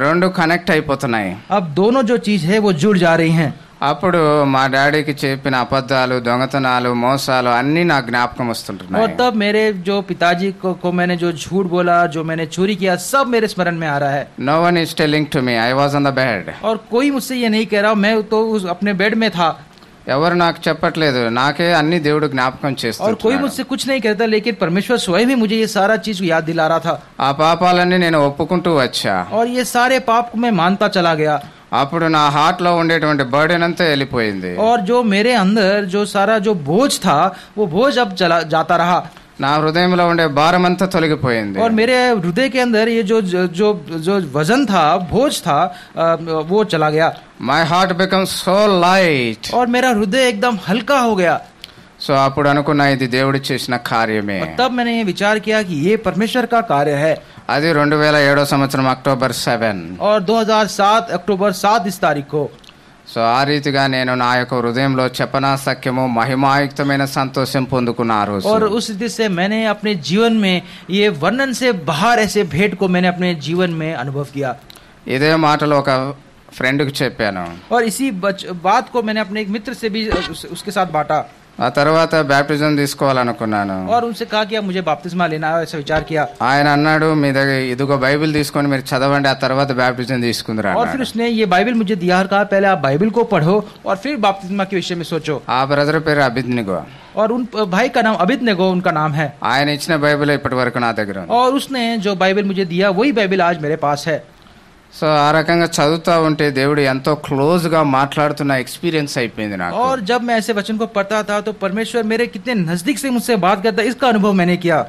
రెండు కనెక్ట్ అయిపోతున్నాయి. अब दोनों जो चीज है वो जुड़ जा रही हैं. అప్పుడు మా డాడీకి చెప్పిన అబద్ధాలు దొంగతనాలు మోసాలు అన్ని నా జ్ఞాపకం వస్తుంటున్నాయి. और तब मेरे जो पिताजी को मैंने जो झूठ बोला, जो मैंने चोरी किया, सब मेरे स्मरण में आ रहा है. No one is telling to me. I was on the bed. और कोई मुझसे ये नहीं कह रहा, मैं तो अपने बेड में था. ఎవరు నాకు చెప్పట్లేదు, నాకే అన్ని దేవుడు జ్ఞాపకం और कोई చేస్తున్నాడు. मुझसे कुछ नहीं कहता, लेकिन परमेश्वर स्वयं ही मुझे ये सारा चीज याद दिला रहा था. ఆ పాపాలన్నీ నేను ఒప్పుకుంటూ వచ్చా. और ये सारे पाप को मैं मानता चला गया. అప్పుడు నా హార్ట్ లో ఉండేటువంటి బర్డెన్ అంతా వెళ్ళిపోయింది. और जो मेरे अंदर जो सारा जो बोझ था वो बोझ अब चला जाता रहा. నా హృదయంలో ఉండే భారం అంతా తొలగిపోయింది. और मेरे हृदय के अंदर ये जो जो जो वजन था, बोझ था, वो चला गया. My heart become so light. और मेरा हृदय एकदम हल्का हो गया. సో అప్పుడు అనుకున్నా ఇది దేవుడు చేసిన కార్యమే. और तब मैंने ये विचार किया कि ये परमेश्वर का कार्य है. అది 2007 సంవత్సరం అక్టోబర్ 7. और 2007 अक्टूबर 7 इस तारीख को. సో ఆ రీతిగా నేను నా యొక్క హృదయంలో చెప్పనా సఖ్యము మహిమాయుక్తమైన సంతోషం పొందుకున్న ఆ రోజు. और उस रीति से मैंने अपने जीवन में ये वर्णन से बाहर ऐसे भेंट को मैंने अपने जीवन में अनुभव किया. ఇదే మాటలు ఒక ఫ్రెండ్కి చెప్పాను. और इसी बात को मैंने अपने एक मित्र से भी उसके साथ बांटा. ఆ తర్వాత బ్యాప్టిజం తీసుకోవాలనుకున్నాను. और उनसे कहा कि अब मुझे बपतिस्मा लेना है, ऐसा विचार किया. ఆయన అన్నాడు మీ దగ్గర ఇదిగో బైబిల్ తీసుకొని మీరు చదవండి, ఆ తర్వాత బ్యాప్టిజం తీసుకుందిరా. और फिर उसने ये बाइबल मुझे दिया और कहा पहले आप बाइबल को पढ़ो और फिर बपतिस्मा के विषय में सोचो. ఆ బ్రదర్ పేరు అభిజ్ఞగో. और उन भाई का नाम अभिज्ञगो उनका नाम है. ఆయన ఇచ్చిన బైబిల్ ఇప్పటి వరకు నా దగ్గర ఉంది. और उसने जो बाइबल मुझे दिया वही बाइबल आज मेरे पास है. సో ఆ రకంగా చదువుతా ఉంటే దేవుడు ఎంతో క్లోజ్ గా మాట్లాడుతున్న ఎక్స్పీరియన్స్ అయిపోయింది నాకు. और जब मैं ऐसे वचन को पढ़ता था तो परमेश्वर मेरे कितने नजदीक से मुझसे बात करता, इसका अनुभव मैंने किया.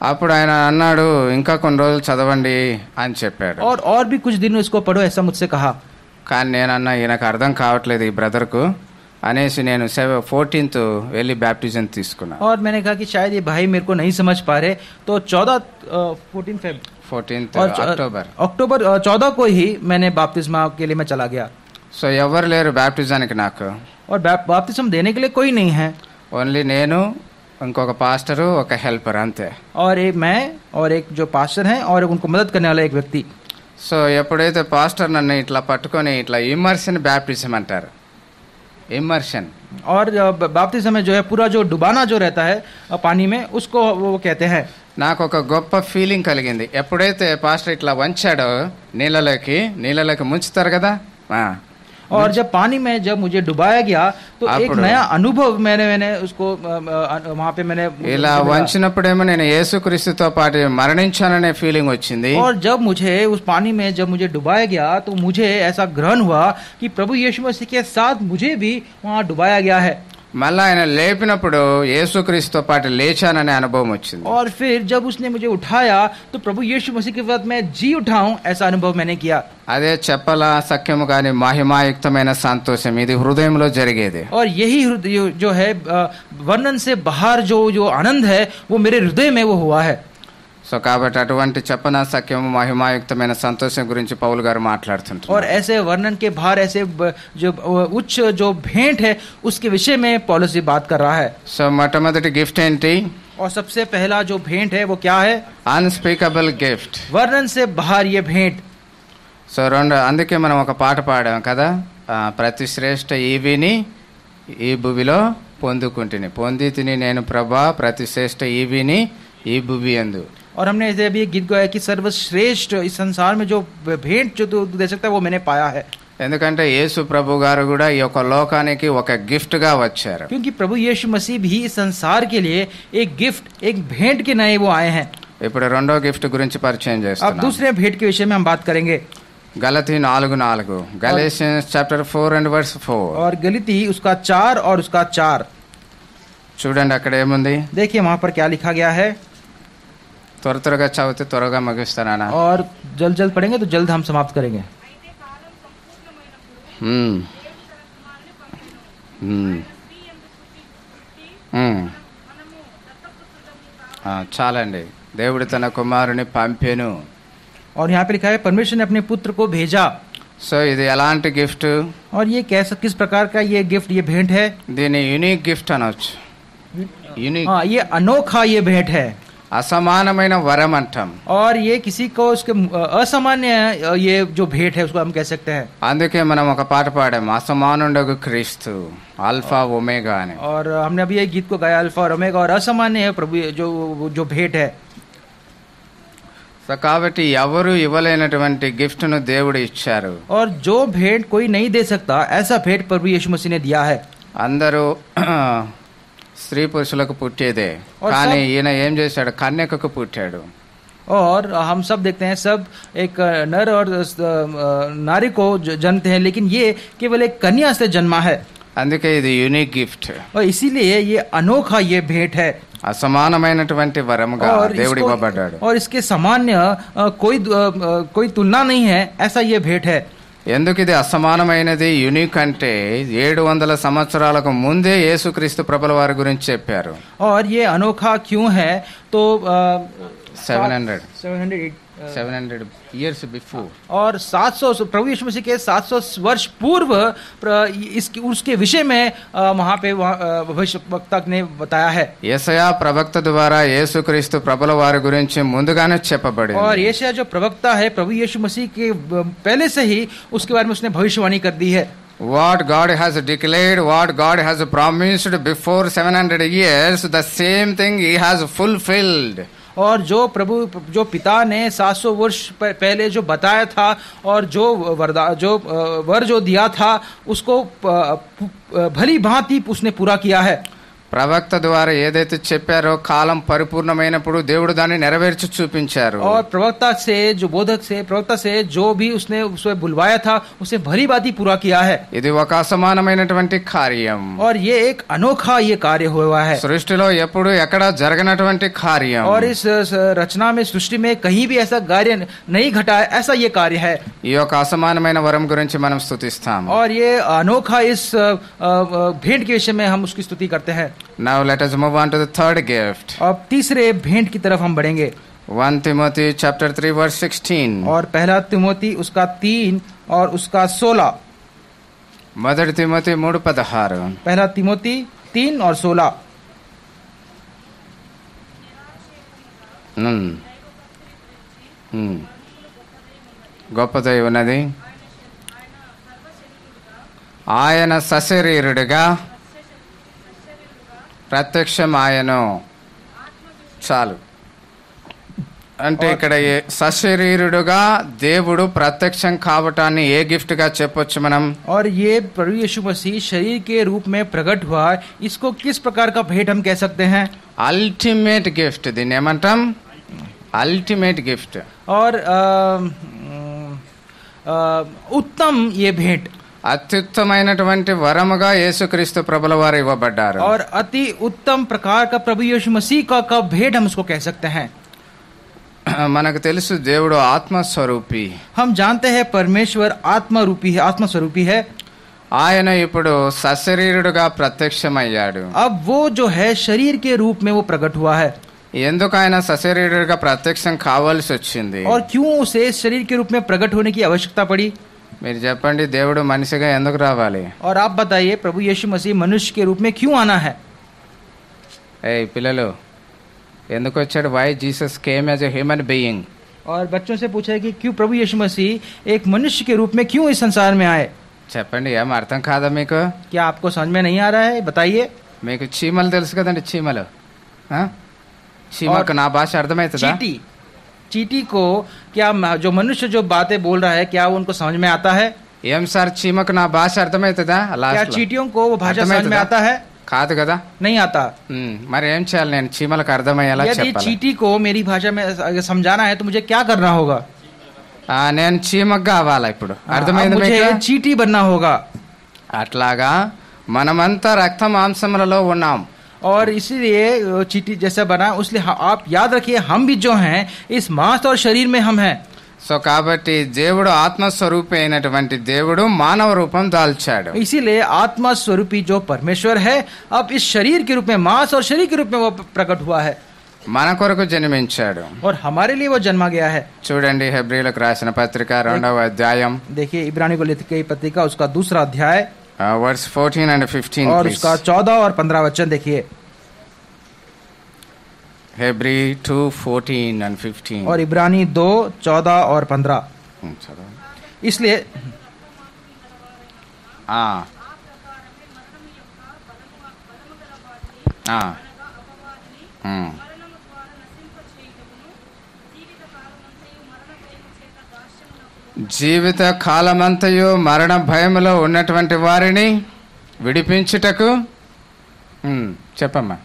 అప్పుడు ఆయన అన్నాడు ఇంకా కొన్ని రోజులు చదవండి అని చెప్పాడు. और भी कुछ दिन इसको पढ़ो, ऐसा मुझसे कहा. కానీ నేనన్నా ఈయనకు అర్థం కావట్లేదు ఈ బ్రదర్కు అనేసి నేను 14th వెళ్ళి బ్యాప్టిజం తీసుకున్నా. और मैंने कहा कि शायद ये भाई मेरे को नहीं समझ पा रहे, तो 14th अक्टूबर 14 को ही मैंने बपतिस्मा के लिए मैं चला गया. సో ఎవరు లేరు బ్యాప్టిజానికి నాకు. और बपतिस्मा देने के लिए कोई नहीं है. ఓన్లీ నేను, ఇంకొక పాస్టరు, ఒక హెల్పర్ అంతే. और एक मैं और एक जो पास्टर हैं और उनको मदद करने वाला एक व्यक्ति. సో ఎప్పుడైతే పాస్టర్ నన్ను ఇట్లా పట్టుకొని ఇట్లా ఇమ్మర్షన్ బ్యాప్టిజం అంటారు, इमर्शन. और बपतिस्मा में जो है पूरा जो डुबाना जो रहता है पानी में, उसको वो कहते हैं. నాకు ఒక గొప్ప ఫీలింగ్ కలిగింది ఎప్పుడైతే పాస్టర్ ఇట్లా వంచాడో నీళ్ళలోకి ముంచుతారు కదా. और जब पानी में जब मुझे डुबाया गया तो एक नया अनुभव मैंने उसको वहाँ पे मैंने ఇలా వంచినప్పుడేమో నేను యేసుక్రీస్తుతో పాటు మరణించాననే ఫీలింగ్ వచ్చింది. और जब मुझे उस पानी में जब मुझे डुबाया गया तो मुझे ऐसा ग्रहण हुआ कि प्रभु यीशु मसीह के साथ मुझे भी वहाँ डुबाया गया है. మళ్ళీ ఆయన లేపినప్పుడు యేసుక్రీస్తుతో పాటు లేచాననే అనుభవం వచ్చింది. और फिर जब उसने मुझे उठाया तो प्रभु यीशु मसीह के बाद मैं जी उठा हूं, ऐसा अनुभव मैंने किया. అదే చెప్పల సఖ్యము కాని మహిమాయుక్తమైన సంతోషం, ఇది హృదయంలో జరిగేది. और यही जो है वर्णन से बाहर जो आनंद है वो मेरे हृदय में वो हुआ है. సో కాబట్టి అటువంటి చెప్పన సఖ్యము మహిమాయుక్తమైన సంతోషం గురించి పౌలు గారు మాట్లాడుతుంటారు. और ऐसे वर्णन के बाहर ऐसे जो उच्च जो भेंट है उसके विषय में पौलुस जी बात कर रहा है. సో మొట్టమొదటి గిఫ్ట్ ఏంటి? और सबसे पहला जो भेंट है वो क्या है? Unspeakable gift. वर्णन से बाहर ये भेंट. సో అందుకే మనం ఒక పాట పాడాం కదా, ప్రతి శ్రేష్ఠ ఈవిని ఈ భువిలో పొంది తిని నేను ప్రభా ప్రతి శ్రేష్ఠ ఈవిని ఈ భువి యందు. और हमने ऐसे भी गीत गाया कि सर्वश्रेष्ठ इस संसार में जो भेंट जो तू दे सकता है वो मैंने पाया है. ఎందుకంటే యేసు ప్రభు గారు కూడా ఈ యొక్క లోకానికి ఒక గిఫ్ట్ గా వచ్చారు. क्योंकि प्रभु यीशु मसीह भी इस संसार के लिए एक गिफ्ट, एक भेंट के नए वो आए हैं. ఇప్పుడు రెండో గిఫ్ట్ గురించి పరిచయం अब చేస్తున్నాం. दूसरे भेंट के विषय में हम बात करेंगे. गलती 4:4, गैलेशियंस चैप्टर 4 and verse 4. और गलती उसका 4 और उसका 4 చూడండి అక్కడ ఏముంది. देखिए वहां पर क्या लिखा गया है. త్వరగా చదివితే త్వరగా ముగిస్తానా. और जल्द पढ़ेंगे तो जल्द हम समाप्त करेंगे. చాలండి. దేవుడు తన కుమారుని పంపెను. और यहाँ पे लिखा है परमेश्वर ने अपने पुत्र को भेजा. సో ఇది ఎలాంటి గిఫ్ట్? और ये किस प्रकार का ये गिफ्ट, ये भेंट है? దీన్ని యూనిక్ గిఫ్ట్ అనొచ్చు. యూనిక్. हाँ, ये अनोखा ये भेंट है. అసమానమైన వరం అంటాం. और ये किसी को उसके असामान्य ये जो भेंट है उसको हम कह सकते हैं. అందుకే మనం ఒక పాట పాడాం, అసమానుండగు క్రీస్తు అల్ఫా ఒమేగా అని. और हमने अभी ये गीत को गाया, अल्फा और ओमेगा, और असामान्य है प्रभु जो भेंट है. సో కాబట్టి ఎవరు ఇవ్వలేనటువంటి గిఫ్ట్ ను దేవుడు ఇచ్చారు. और जो भेंट कोई नहीं दे सकता ऐसा भेंट प्रभु यीशु मसीह ने दिया है. అందరూ స్త్రీ పురుషులకు పుట్టేదే, కానీ ఈయన ఏం చేశాడు? కన్యకకు పుట్టాడు. और हम सब देखते हैं सब एक नर और नारी को जन्मते हैं, लेकिन ये केवल एक कन्या से जन्मा है. అందుకే ఇది యూనిక్ గిఫ్ట్. और इसीलिए ये अनोखा ये भेंट है. అసమానమైనటువంటి వరముగా దేవుడు ఇవ్వబడ్డాడు. और इसके सामान्य कोई तुलना नहीं है, ऐसा ये भेंट है. ఎందుకు ఇది అసమానమైనది, యూనిక్ అంటే 700 సంవత్సరాలకు ముందే యేసుక్రీస్తు ప్రభుల వారి గురించి చెప్పారు. और ये अनोखा क्यों है तो 700 years before. और 700 प्रभु यीशु मसीह के 700 वर्ष पूर्व उसके विषय में वहाँ पे भविष्यवक्ता ने बताया है. యెషయా ప్రవక్త ద్వారా యేసుక్రీస్తు ప్రభుల వారి గురించి ముందుగానే చెప్పబడింది. और यशायाह जो प्रवक्ता है प्रभु यीशु मसीह के पहले से ही उसके बारे में उसने भविष्यवाणी कर दी है. What God has declared, what God has promised before 700 years, the same thing he has fulfilled. और जो पिता ने 700 वर्ष पहले जो बताया था और जो वर जो दिया था उसको भली भांति उसने पूरा किया है. ప్రవక్త ద్వారా ఏదైతే చెప్పారో కాలం పరిపూర్ణమైనప్పుడు దేవుడు దాన్ని నెరవేర్చి చూపించారు. और प्रवक्ता से जो भी उसने बुलवाया था उसे भली भांति पूरा किया है. ఇది ఒక అసమానమైనటువంటి కార్యం. और ये एक अनोखा ये कार्य हुआ है. సృష్టిలో ఎప్పుడు ఎక్కడ జరగనటువంటి కార్యం. और इस रचना में सृष्टि में कहीं भी ऐसा कार्य नहीं घटा है, ऐसा ये कार्य है. ఈ యొక్క అసమానమైన వరం గురించి మనం స్తుతిస్తాం. और ये अनोखा इस भेंट के विषय में हम उसकी स्तुति करते हैं. Now let us move on to the third gift. अब तीसरे भेंट की तरफ हम बढ़ेंगे. 1 Timothy chapter 3 verse 16. और पहला तिमोथी उसका 3 और उसका 16. మొదటి తిమోతి 3:16. पहला तिमोथी 3 और 16. గొప్పదై ఉన్నది, ఆయన సశరీరుడుగా ప్రత్యక్షమాయను. చాలు. అంటే ఇక్కడ సశరీరుడుగా దేవుడు ప్రత్యక్షం కావటాన్ని ఏ గిఫ్ట్ గా చెప్పొచ్చు మనం? और ये प्रभु यीशु मसीह शरीर के रूप में प्रकट हुआ, इसको किस प्रकार का भेंट हम कह सकते हैं? Ultimate gift. దీన్ని ఏమంటాం? Ultimate gift. और उत्तम ये भेंट. అత్యుత్తమైనటువంటి వరముగా యేసుక్రీస్తు ప్రభుల వారు ఇవ్వబడ్డారు. और अति उत्तम प्रकार का प्रभु यीशु मसीह का भेंट हम उसको कह सकते हैं. మనకు తెలుసు దేవుడు ఆత్మస్వరూపి. हम जानते हैं परमेश्वर आत्मा रूपी है, आत्मा स्वरूपी है. ఆయన ఇప్పుడు సశరీరుడుగా ప్రత్యక్షమయ్యాడు. अब वो जो है शरीर के रूप में वो प्रकट हुआ है. ఎందుకు ఆయన సశరీరుడుగా ప్రత్యక్షం కావాల్సి వచ్చింది? और क्यों उसे शरीर के रूप में प्रकट होने की आवश्यकता पड़ी? మీరు చెప్పండి, దేవుడు మనిషిగా ఎందుకు రావాలి? और आप बताइए प्रभु यीशु मसीह मनुष्य के रूप में क्यों आना है? ఏయ్ పిల్లలు, ఎందుకు వచ్చాడు? Why Jesus came as a human being? और बच्चों से पूछा है कि क्यों प्रभु यीशु मसीह एक मनुष्य के रूप में क्यों इस संसार में आए? చెప్పండి, ఏం అర్థం కాదా మీకు? क्या आपको समझ में नहीं आ रहा है? बताइए. మీకు చీమలు తెలుసు కదండి, చీమలు. చీమకు నా భాష అర్థమవుతుందా? चींटी, चींटी को क्या जो मनुष्य जो बातें बोल रहा है क्या उनको समझ में आता है? ఏం సార్, చీమకు నా భాష అర్థమవుతుందా? क्या चींटियों को वो भाषा समझ में आता है? కాదు కదా. नहीं आता. మరి ఏం చేయాలి? నేను చీమలకు అర్థమయ్యేలా यदि చెప్పాలి. चींटी को मेरी भाषा में समझाना है तो मुझे क्या करना होगा? నేను చీమగా అవ్వాలా ఇప్పుడు? अब అర్థమైంది मुझे మీకు? चींटी बनना होगा. అట్లాగా మనమంతా రక్త మాంసములలో ఉన్నాం. और इसीलिए चींटी जैसा बना, इसलिए आप याद रखिए हम भी जो हैं इस मांस और शरीर में हम हैं. సో కాబట్టి దేవుడు ఆత్మస్వరూపి అయినటువంటి దేవుడు మానవ రూపం దాల్చాడు. इसीलिए आत्मा स्वरूपी जो परमेश्वर है अब इस शरीर के रूप में, मांस और शरीर के रूप में वो प्रकट हुआ है మన కొరకు జన్మించాడు. और हमारे लिए वो जन्मा गया है. చూడండి, హెబ్రీయులకు రాసిన పత్రిక 2వ అధ్యాయం देखिए इब्रानी को लिखी गई पत्रिका उसका 2रा अध्याय వర్స్ 14 and 15 और please. उसका 14 और 15 वचन देखिए. Hebrew 2:14 and 15. और इब्रानी 2, 14 और 15. చదవండి. इसलिए ఆ. ఆ. ఉమ్. జీవిత కాలమంతయు మరణ భయములో ఉన్నటువంటి వారిని విడిపించుటకు చెప్పమ్మా.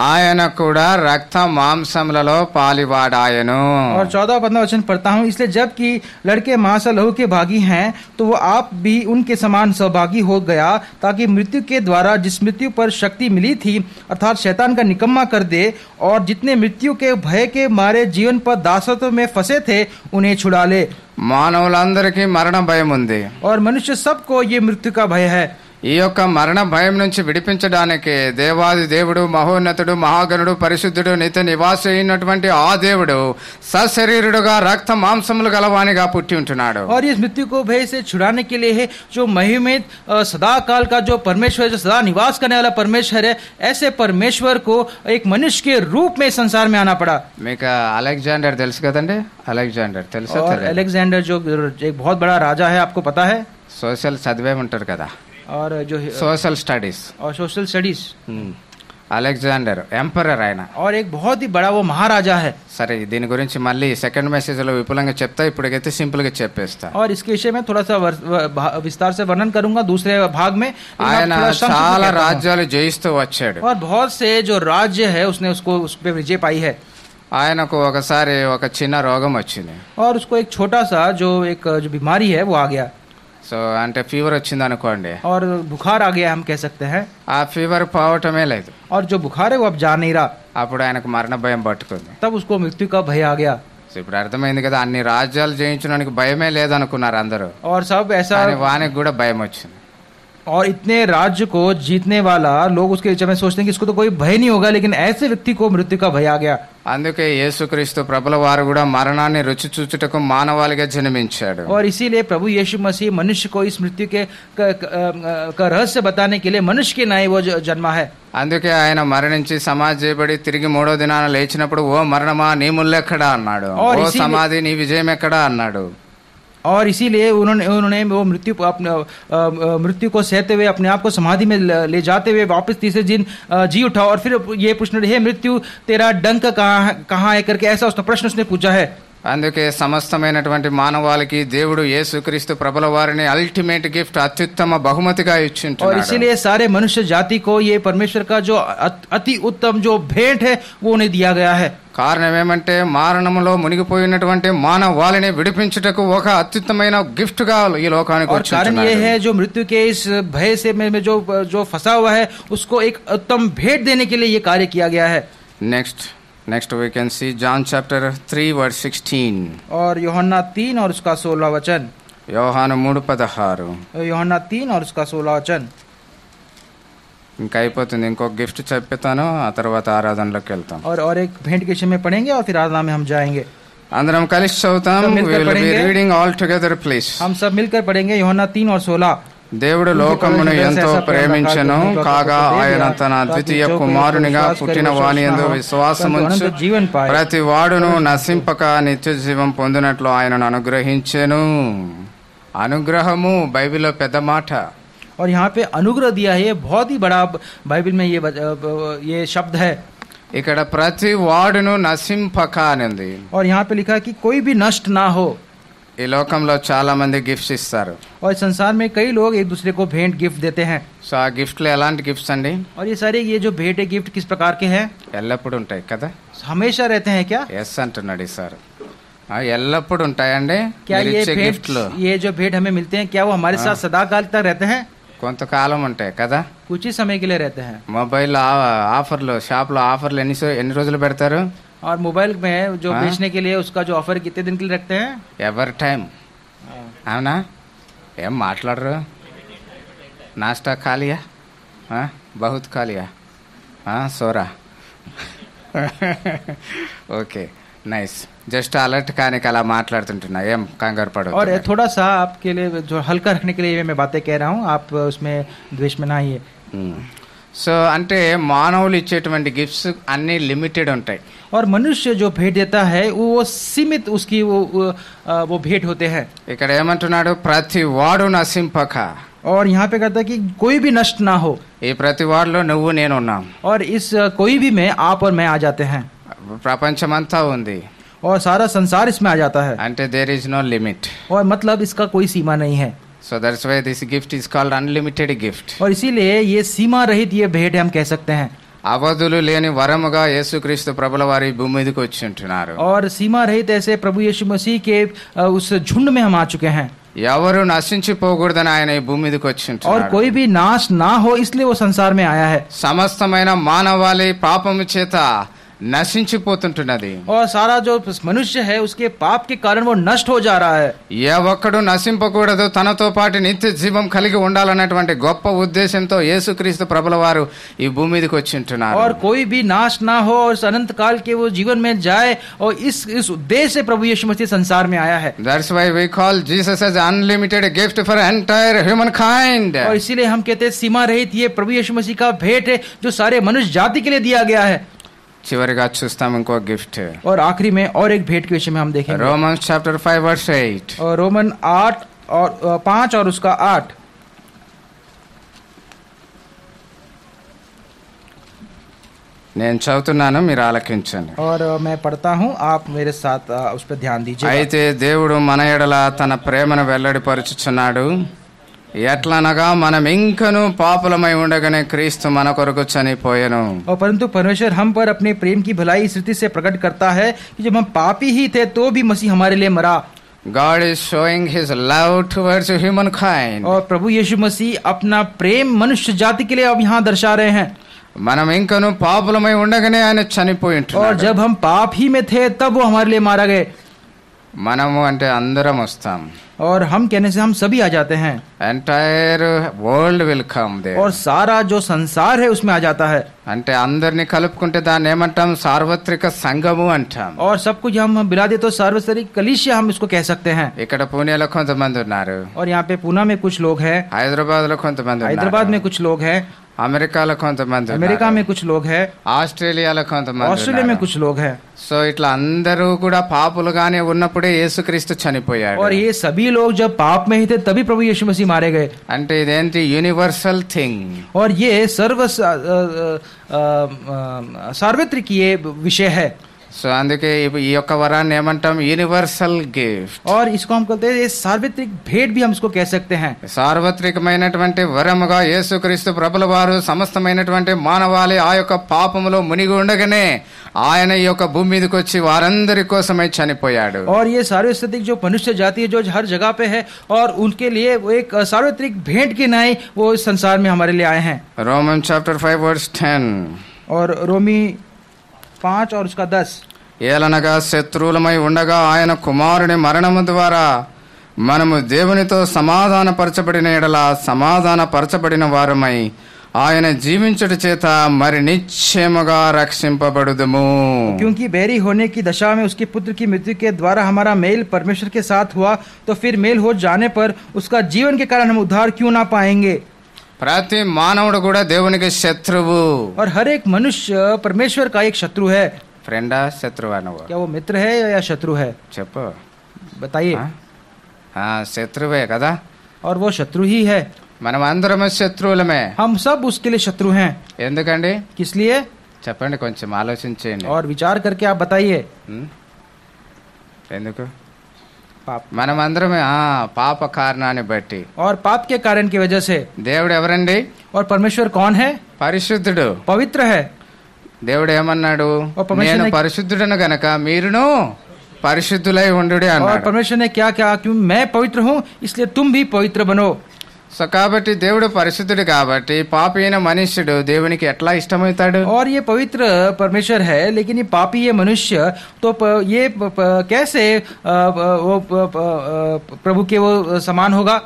ఆయన కూడా రక్త మాంసములలో పాలివాడాయను. और 14 और 15 वचन पढ़ता हूँ. इसलिए जबकि लड़के मांस और लहू के भागी हैं तो वो आप भी उनके समान सहभागी हो गया, ताकि मृत्यु के द्वारा जिस मृत्यु पर शक्ति मिली थी अर्थात शैतान का निकम्मा कर दे, और जितने मृत्यु के भय के मारे जीवन पर दासत्व में फंसे थे उन्हें छुड़ा ले. మానవులందరికీ మరణ భయం ఉంది. और मनुष्य सबको ये मृत्यु का भय है. ఈ యొక్క మరణ భయం నుంచి విడిపించడానికి దేవాది దేవుడు, మహోన్నతుడు, మహాగణుడు, పరిశుద్ధుడు, నిత్య నివాసి అయినటువంటి ఆ దేవుడు సశరీరుడుగా రక్త మాంసములు గలవానిగా పుట్టి ఉంటున్నాడు. और इस मृत्यु को भय से छुड़ाने के लिए है जो महिमित सदा काल का जो परमेश्वर, जो सदा निवास करने वाला परमेश्वर है, ऐसे परमेश्वर को एक मनुष्य के रूप में संसार में आना पड़ा. మీకు అలెగ్జాండర్ తెలుసు కదండి? అలెగ్జాండర్ తెలుసా? और अलेक्जेंडर जो एक बहुत बड़ा राजा है, आपको पता है? సోషల్ చదివే ఉంటారు కదా, और जो సోషల్ స్టడీస్ और सोशल स्टडीज. అలెగ్జాండర్ ఎంపరర్ ఆయన. और एक बहुत ही बड़ा वो महाराजा है. సరే, దీని గురించి మళ్ళీ సెకండ్ మెసేజ్ లో విపులంగా చెప్తా, ఇప్పటికైతే సింపుల్ గా చెప్పేస్తా. और इसके विषय में थोड़ा सा विस्तार से वर्णन करूंगा दूसरे भाग में. ఆయన చాలా రాజ్యాలు జయిస్తూ వచ్చాడు. और बहुत से जो राज्य है उसने उसको उस पे विजय पाई है. ఆయనకు ఒకసారి ఒక చిన్న రోగం వచ్చింది. और उसको एक छोटा सा जो बीमारी है वो आ गया. సో అంటే ఫీవర్ వచ్చింది అనుకోండి, और बुखार आ गया हम कह सकते हैं. ఆ ఫీవర్ పోవటమే లేదు. और जो बुखार है वो अब जा नहीं रहा. అప్పుడు ఆయనకు మరణ భయం పట్టుకుంది. तब उसको मृत्यु का भय आ गया. సో ఇప్పుడు అర్థమైంది కదా, అన్ని రాజ్యాలు జయించడానికి భయమే లేదనుకున్నారు అందరూ. और सब ऐसा, కానీ వానికి కూడా భయం వచ్చింది. और इतने राज्य को जीतने वाला लोग उसके विषय में सोचते हैं कि इसको तो कोई भय नहीं होगा, लेकिन ऐसे व्यक्ति को मृत्यु का भय आ गया. అందుకే యేసుక్రీస్తు ప్రభుల వారు కూడా మరణాన్ని రుచి చూచుటకు మానవాళిగా జన్మించాడు. और इसीलिए प्रभु यीशु मसीह मनुष्य को इस मृत्यु के का रहस्य बताने के लिए मनुष्य के नाई वो जन्मा है. అందుకే ఆయన మరణించి సమాధి చేయబడి తిరిగి 3వ దినాన లేచినప్పుడు, ఓ మరణమా నీ ముల్లెక్కడా అన్నాడు, ఓ సమాధి నీ విజయం ఎక్కడా అన్నాడు. और इसीलिए उन्होंने वो मृत्यु को सहते हुए अपने आप को समाधि में ले जाते हुए वापस तीसरे दिन जी उठा. और फिर ये पूछने, हे मृत्यु तेरा डंक कहाँ है करके ऐसा उसने प्रश्न उसने पूछा है. అందుకే సమస్తమైనటువంటి మానవాళికి దేవుడు యేసుక్రీస్తు ప్రభుల వారిని అల్టిమేట్ గిఫ్ట్ అత్యుత్తమ బహుమతిగా और ఇచ్చింటున్నాడు. इसीलिए सारे मनुष्य जाति को ये परमेश्वर का जो अति उत्तम जो भेंट है वो उन्हें दिया गया है. కారణం ఏమంటే మారణములో మునిగిపోయినటువంటి మానవాళిని విడిపించుటకు ఒక అత్యుత్తమైన గిఫ్ట్ గా ఈ లోకానికి और कारण ये వచ్చింటున్నాడు. है जो मृत्यु के इस भय से में जो फंसा हुआ है उसको एक उत्तम भेंट देने के लिए ये कार्य किया गया है. Next we can see John chapter 3 verse 16. और यूहन्ना 3 और उसका 16 वचन. యోహాను 3:16. यूहन्ना 3 और उसका 16 वचन. ఇంకా అయిపోతుంది, ఇంకొక గిఫ్ట్ చెప్తాను, ఆ తర్వాత ఆరాధనలోకి వెళ్తాం. और एक भेंट के विषय में पढ़ेंगे और फिर आराधना में हम जाएंगे. అందరం కలిసి చదువుతాం. सब We मिलकर will be पढ़ेंगे. reading all together please. हम सब मिलकर पढ़ेंगे यूहन्ना 3 और 16. దేవుడు లోకమును ఎంతో ప్రేమించెను, కాగా ఆయన తన ద్వితీయ కుమారునిగా పుట్టిన వానియందు విశ్వాసముంచు ప్రతి వాడును నశింపక నిత్య జీవం పొందినట్లు ఆయనను అనుగ్రహించెను. అనుగ్రహము బైబిల్లో పెద్ద మాట. और यहाँ पे अनुग्रह दिया है, ये बहुत ही बड़ा बाइबल में ये शब्द है. ఇక్కడ ప్రతి వాడును నశింపక అనింది. और यहाँ पे लिखा है कि कोई भी नष्ट ना हो. ఈ లోకంలో చాలా మంది గిఫ్ట్స్ ఇస్తారు. और इस संसार में कई लोग एक दूसरे को भेंट गिफ्ट देते हैं. సో ఆ గిఫ్ట్లు ఎలాంటి గిఫ్ట్స్ అండి? और ये सारे ये जो भेंट है गिफ्ट किस प्रकार के हैं? ఎల్లప్పుడు ఉంటాయి కదా? हमेशा रहते हैं क्या? ఎస్ అంటున్నాడు సార్. ఎల్లప్పుడు ఉంటాయండి क्या మీరు ये ఇచ్చే भेंट గిఫ్ట్లు? ये जो भेंट हमें मिलते हैं क्या वो हमारे साथ सदाकाल तक रहते हैं? కొంతకాలం ఉంటాయి కదా. कुछ ही समय के लिए रहते हैं. మొబైల్ ఆఫర్లు, షాప్లో ఆఫర్లు ఎన్ని రోజులు పెడతారు? और मोबाइल में जो हाँ? बेचने के लिए उसका जो ऑफर कितने दिन के लिए रखते हैं? ఎవరి టైం. అవునా? ఏం మాట్లాడరు? నాస్టా ఖాళీయా? బహుత్ ఖాళీయా? సోరా. Okay, nice. జస్ట్ అలర్ట్ కానీ అలా మాట్లాడుతుంటున్నా, ఏం కంగారు और పడవద్దు. थोड़ा सा आपके लिए जो हल्का रखने के लिए मैं बातें कह रहा हूँ, आप उसमें द्वेष में ना आइए. సో అంటే మానవులు ఇచ్చేటువంటి గిఫ్ట్స్ అన్ని లిమిటెడ్ ఉంటాయి. और मनुष्य जो भेंट देता है वो सीमित उसकी वो भेंट होते हैं. ఇక్కడ ఏమంటున్నాడు? ప్రతి వాడు నశింపక. और यहाँ पे कहता है कि कोई भी नष्ट ना हो. ఈ ప్రతి వాడిలో నువ్వు నేను ఉన్నాం. और इस कोई भी में आप और मैं आ जाते हैं. ప్రపంచమంతా ఉంది. और सारा संसार इसमें आ जाता है. అంటే దేర్ ఈజ్ నో లిమిట్. और मतलब इसका कोई सीमा नहीं है. So that's why this gift is called unlimited gift. और इसीलिए ये सीमा रहित ये भेंट हम कह सकते हैं. అవధులు లేని వరముగా యేసుక్రీస్తు ప్రభుల వారి భూమి మీదకి వచ్చి ఉంటున్నారు. और सीमा रहित ऐसे प्रभु यीशु मसीह के उस झुंड में हम आ चुके हैं. ఎవరు నశించిపోకూడదని ఆయన ఈ భూమి మీదకి వచ్చి और ఉంటున్నారు. कोई भी नाश ना हो इसलिए वो संसार में आया है. సమస్తమైన మానవాళి పాపము చేత నశించిపోతుంటున్నది. और सारा जो मनुष्य है उसके पाप के कारण वो नष्ट हो जा रहा है. ఏ ఒక్కడు నశింపకూడదు, తనతో పాటు నిత్య జీవం కలిగి ఉండాలన్నటువంటి గొప్ప ఉద్దేశంతో యేసుక్రీస్తు ప్రభుల వారు ఈ భూమి మీదకి వచ్చి ఉంటున్నారు. और कोई भी नाश ना हो और अनंत काल के वो जीवन में जाए, और इस उद्देश्य से प्रभु यीशु मसीह संसार में आया है. That's why we call Jesus as unlimited gift for entire humankind. और इसीलिए हम कहते हैं सीमा रहित ये प्रभु यीशु मसीह का भेंट है जो सारे मनुष्य जाति के लिए दिया गया है. చివరిగా చూస్తాం ఇంకో గిఫ్ట్. और आखिरी में और एक भेंट के विषय में हम देखेंगे. Romans chapter 5 verse 8. और रोमन 8 और 5 और उसका 8. నేను చదువుతున్నాను, మీరు ఆలకించండి. और मैं पढ़ता हूँ, आप मेरे साथ उस पर ध्यान दीजिए. అయితే దేవుడు మన ఎడల తన ప్రేమను వెల్లడిపరుచుచున్నాడు. ఎట్లనగా మనం ఇంకను పాపులమై ఉండగానే క్రీస్తు మన కొరకు చనిపోయెను. और परंतु परमेश्वर हम पर अपने प्रेम की भलाई इस रीति से प्रकट करता है कि जब हम पापी ही थे तो भी मसीह हमारे लिए मरा. God is showing his love towards humankind. और प्रभु यीशु मसीह अपना प्रेम मनुष्य जाति के लिए अब यहाँ दर्शा रहे हैं. మనం ఇంకను పాపులమై ఉండగానే ఆయన చనిపోయి और ఉంటున్నాడు. जब हम पाप ही में थे तब वो हमारे लिए मारा गए. మనము అంటే అందరం వస్తాం. और हम कहने से हम सभी आ जाते हैं. Entire world will come there. और सारा जो संसार है उसमें आ जाता है. అంటే అందరిని కలుపుకుంటే దాన్ని ఏమంటాం? సార్వత్రిక సంఘము అంటాం. और सब कुछ हम मिला दे तो सार्वजनिक कलीसिया हम इसको कह सकते हैं. ఇక్కడ పూణేలో కొంతమంది ఉన్నారు, और यहाँ पे पूना में कुछ लोग हैं, హైదరాబాద్ లో కొంతమంది ఉన్నారు, हैदराबाद में कुछ लोग हैं, అమెరికాలో కొంతమంది अमेरिका ఉన్నారు, में कुछ लोग हैं, ఆస్ట్రేలియాలో కొంతమంది ऑस्ट्रेलिया में ఉన్నారు. कुछ लोग हैं. సో ఇట్లా అందరూ కూడా పాపులుగానే ఉన్నప్పుడే యేసుక్రీస్తు చనిపోయాడు. और ये सभी लोग जब पाप में ही थे तभी प्रभु यीशु मसीह मारे गए. అంటే ఇదేంటి? Universal thing. और ये सार्वत्रिक ये विषय है. సో అందుకే ఈ యొక్క వరాన్ని ఏమంటాం, యూనివర్సల్ గిఫ్ట్. और इसको हम कहते हैं ये सार्वत्रिक भेंट भी हम इसको कह सकते हैं. సార్వత్రికమైనటువంటి వరముగా యేసుక్రీస్తు ప్రభుల వారు సమస్తమైనటువంటి మానవాళి ఆ యొక్క పాపములో మునిగి ఉండగానే ఆయన ఈ యొక్క భూమి మీదకి వచ్చి వారందరి కోసమై చనిపోయాడు. और ये सार्वत्रिक जो मनुष्य जाति है जो हर जगह पे है और उनके लिए वो एक सार्वत्रिक भेंट की नाई वो इस संसार में हमारे लिए आए हैं. Roman chapter 5 verse 10. और रोमी 5 और उसका 10. ఏలనగా శత్రువులమై ఉండగా ఆయన కుమారుని మరణము ద్వారా మనము దేవునితో సమాధానపరచబడిన ఎడల సమాధానపరచబడిన వారమై ఆయన జీవించుట చేత మరి నిశ్చయముగా రక్షింపబడుదుము. क्योंकि बैरी होने की दशा में उसके पुत्र की मृत्यु के द्वारा हमारा मेल परमेश्वर के साथ हुआ, तो फिर मेल हो जाने पर उसका जीवन के कारण हम उद्धार क्यों ना पाएंगे. ప్రతి మానవుడు కూడా దేవునికి శత్రువు. और हर एक मनुष्य परमेश्वर का एक शत्रु है. ఫ్రెండా శత్రువా నువ్వు? क्या वो मित्र है या शत्रु है? చెప్పు. बताइए. శత్రువే కదా. और वो शत्रु ही है. మనం అందరము శత్రువులమే. हम सब उसके लिए शत्रु हैं. ఎందుకండి? किस लिए? చెప్పండి, కొంచెం ఆలోచించేయండి. और विचार करके आप बताइए. ఎందుకు? पाप. మనం అందరమే పాప కారణాన్ని బట్టి. और पाप के कारण की वजह से. దేవుడు ఎవరండి? और परमेश्वर कौन है? పరిశుద్ధుడు, पवित्र है. దేవుడు ఏమన్నాడు? और परमेश्वर నేను ने- పరిశుద్ధుడను గనక మీరును పరిశుద్ధులై ఉండుడి और అన్నాడు. परमेश्वर ने क्या क्या, क्यों मैं पवित्र हूँ इसलिए तुम भी पवित्र बनो. సో కాబట్టి దేవుడు పరిశుద్ధుడు కాబట్టి పాపి అయిన మనుష్యుడు దేవునికి ఎట్లా ఇష్టమవుతాడు? और ये पवित्र परमेश्वर है, लेकिन ये पापी ये मनुष्य तो ये कैसे वो प्रभु के वो समान होगा.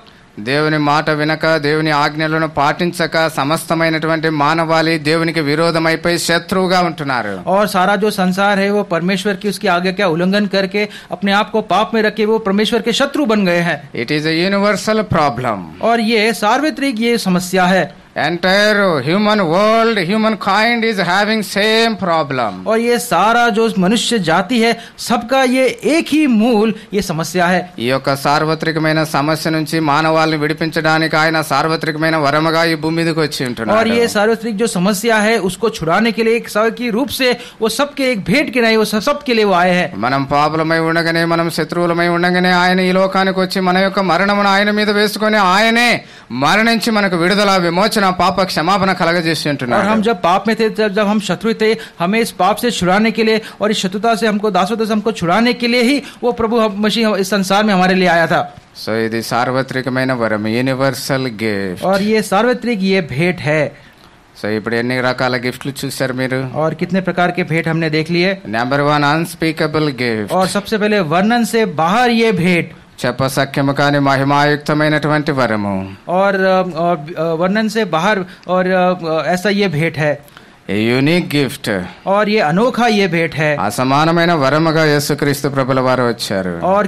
దేవుని మాట వినక దేవుని ఆజ్ఞలను పాటించక సమస్తమైనటువంటి మానవాళి దేవునికి విరోధమైపోయి శత్రువుగా ఉంటున్నారు. और सारा जो संसार है वो परमेश्वर की उसकी आज्ञा का उल्लंघन करके अपने आप को पाप में रखे वो परमेश्वर के शत्रु बन गए हैं. It is a universal problem. और ये सार्वत्रिक ये समस्या है. Entire human world, human kind is having same problem. और ये सारा जो मनुष्य जाति है सबका ये एक ही मूल ये समस्या है. ఈ యొక్క సార్వత్రికమైన సమస్య నుంచి మానవాళిని విడిపించడానికి ఆయన సార్వత్రికమైన వరముగా ఈ భూమి మీదకి వచ్చి और ఉంటున్నాడు. ये सार्वत्रिक जो समस्या है उसको छुड़ाने के लिए एक सार्वत्रिक रूप से वो सबके एक भेंट के नहीं वो सबके लिए वो आए हैं. మనం పాపులమై ఉండగానే, మనం శత్రువులమై ఉండగానే ఆయన ఈ లోకానికి వచ్చి మన యొక్క మరణమును ఆయన మీద వేసుకొని ఆయనే మరణించి మనకు విడుదల, విమోచన, పాప క్షమాపణ కలగజేసి और ఉంటున్నాడు. हम जब पाप में थे, जब हम शत्रु थे, हमें इस पाप से छुड़ाने के लिए और इस शत्रुता से हमको दासत्व से हमको छुड़ाने के लिए ही वो प्रभु मसीह इस संसार में हमारे लिए आया था. సో ఇది సార్వత్రికమైన వరం, యూనివర్సల్ గిఫ్ట్. और ये सार्वत्रिक ये भेंट है. సో ఇప్పుడు ఎన్ని రకాల గిఫ్ట్లు చూసారు మీరు? और कितने प्रकार के भेंट हमने देख लिए. Number 1 unspeakable gift. और सबसे पहले वर्णन से बाहर ये भेंट. చెప్పసఖ్యము కాని మహిమాయుక్తమైనటువంటి వరము. और वर्णन से बाहर और ऐसा ये भेंट है. A unique gift. और ये अनोखा ये भेंट है. అసమానమైన వరముగా యేసుక్రీస్తు ప్రభుల వారు వచ్చారు. और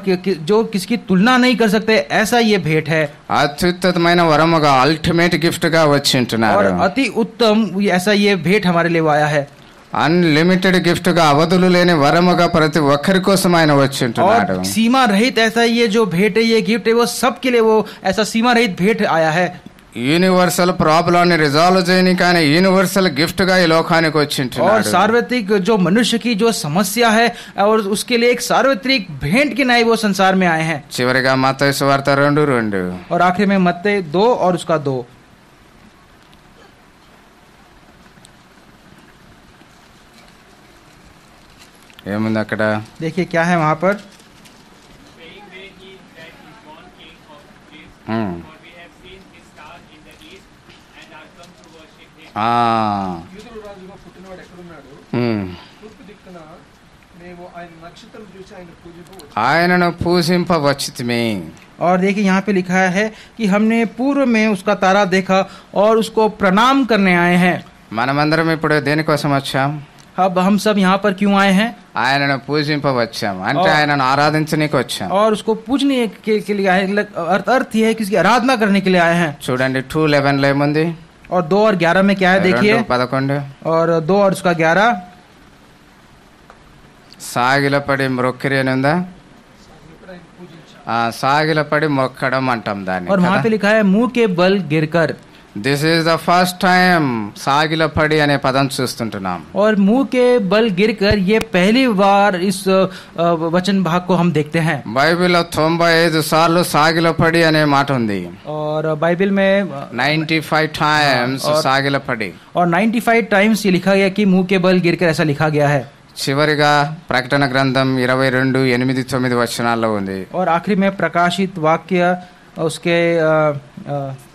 जो किसकी तुलना नहीं कर सकते ऐसा ये भेंट है. అత్యుత్తమైన వరముగా, అల్టిమేట్ గిఫ్ట్ గా వచ్చి और ఉంటున్నారు. अति उत्तम ऐसा ये भेंट हमारे लिए वो आया है. అన్లిమిటెడ్ గిఫ్ట్ గా, అవధులు లేని వరముగా ప్రతి ఒక్కరి కోసం ఆయన వచ్చి ఉంటున్నాడు. और सीमा रहित ऐसा ये जो भेंट है ये गिफ्ट है वो सबके लिए वो ऐसा सीमा रहित भेंट आया है. యూనివర్సల్ ప్రాబ్లం రిజాల్వ్ చేయడానికి ఆయన యూనివర్సల్ గిఫ్ట్ గా ఈ లోకానికి వచ్చి और ఉంటున్నాడు. सार्वत्रिक जो मनुष्य की जो समस्या है और उसके लिए एक सार्वत्रिक भेंट के नाई वो संसार में आए हैं. చివరిగా మత్తయి సువార్త 2:2. और आखिर में मत्ती 2 और उसका 2. ఏముంది అక్కడ? देखिए क्या है वहाँ पर. saying where he that is born king of Greece, Hmm. for we have seen his star in the east and are come to worship him. యూదుల రాజుగా పుట్టినవాడు ఎక్కడున్నాడు? తూర్పు దిక్కున మేము ఆయన నక్షత్రం చూసి ఆయన పూజింపవచ్చు. ఆయనను పూజింపవచ్చితిమి. और देखिए यहाँ पे लिखा है कि हमने पूर्व में उसका तारा देखा और उसको प्रणाम करने आए हैं. మనమందరం ఇప్పుడు దేనికోసం వచ్చాం? अब हम सब यहाँ पर क्यों आए हैं? ఆయనను పూజింపవచ్చాం అంటే ఆయనను ఆరాధించనీకి వచ్చాం. और उसको पूजने के लिए आए. अर्थ ये है कि उसकी आराधना करने के लिए आए हैं. చూడండి 2:11 లో ఏముంది? और 2 और 11 में क्या है देखिए. 2:11 और 2 और उसका 11. సాగిలపడి మ్రొక్కిరి అని ఉందా? సాగిలపడి మొక్కడం అంటాం దాన్ని और वहाँ కదా? पे लिखा है मुंह के बल गिरकर. This is the first time సాగిలపడి అనే పదం చూస్తుంటున్నాం. और मुंह के बल गिरकर ये पहली बार इस वचन भाग को हम देखते हैं. బైబిల్లో 95 సార్లు సాగిలపడి అనే మాట ఉంది. और बाइबल में 95 టైమ్స్ సాగిలపడి. और 95 टाइम्स ये लिखा गया कि मुंह के बल गिरकर ऐसा लिखा गया है. చివరిగా ప్రకటన గ్రంథం 22:8-9 వచనాల్లో ఉంది. और आखिरी में प्रकाशित वाक्य उसके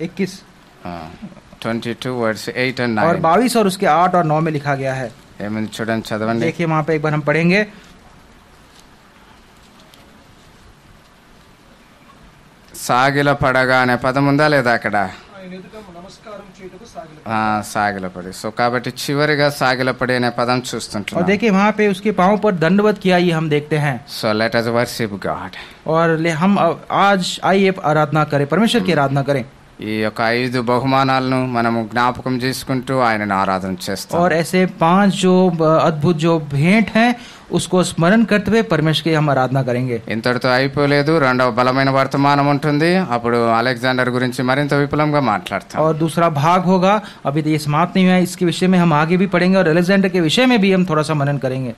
21 22 वर्ड्स 8 and 9. और 22 और उसके 8 और 9 में लिखा गया है. ఏమని చూడండి, చదవండి. देखिए वहां पे एक बार हम पढ़ेंगे. సాగిలపడగా అనే పదం ఉందా లేదా అక్కడ? ఆయన ఎదుట నమస్కారం చేయుటకు సాగిల సాగిలపడి. సో కాబట్టి చివరిగా సాగిలపడి అనే పదం और చూస్తుంటున్నాం. देखिए वहां पे उसके पांव पर दंडवत किया ये हम देखते हैं. So let us worship God. और हम आज आइए आराधना करें, परमेश्वर की आराधना करें. ఈ యొక్క 5 బహుమానాలను మనము జ్ఞాపకం చేసుకుంటూ ఆయనను ఆరాధన చేస్తాం. और ऐसे 5 जो अद्भुत जो भेंट हैं उसको स्मरण करते हुए परमेश्वर की हम आराधना करेंगे. ఇంతటితో అయిపోలేదు, రెండవ బలమైన వర్తమానం ఉంటుంది. అప్పుడు అలెగ్జాండర్ గురించి మరింత విపులంగా మాట్లాడతాం. और दूसरा भाग होगा, अभी तो ये समाप्त नहीं हुआ है, इसके विषय में हम आगे भी पढ़ेंगे और अलेक्जेंडर के विषय में भी हम थोड़ा सा मनन करेंगे.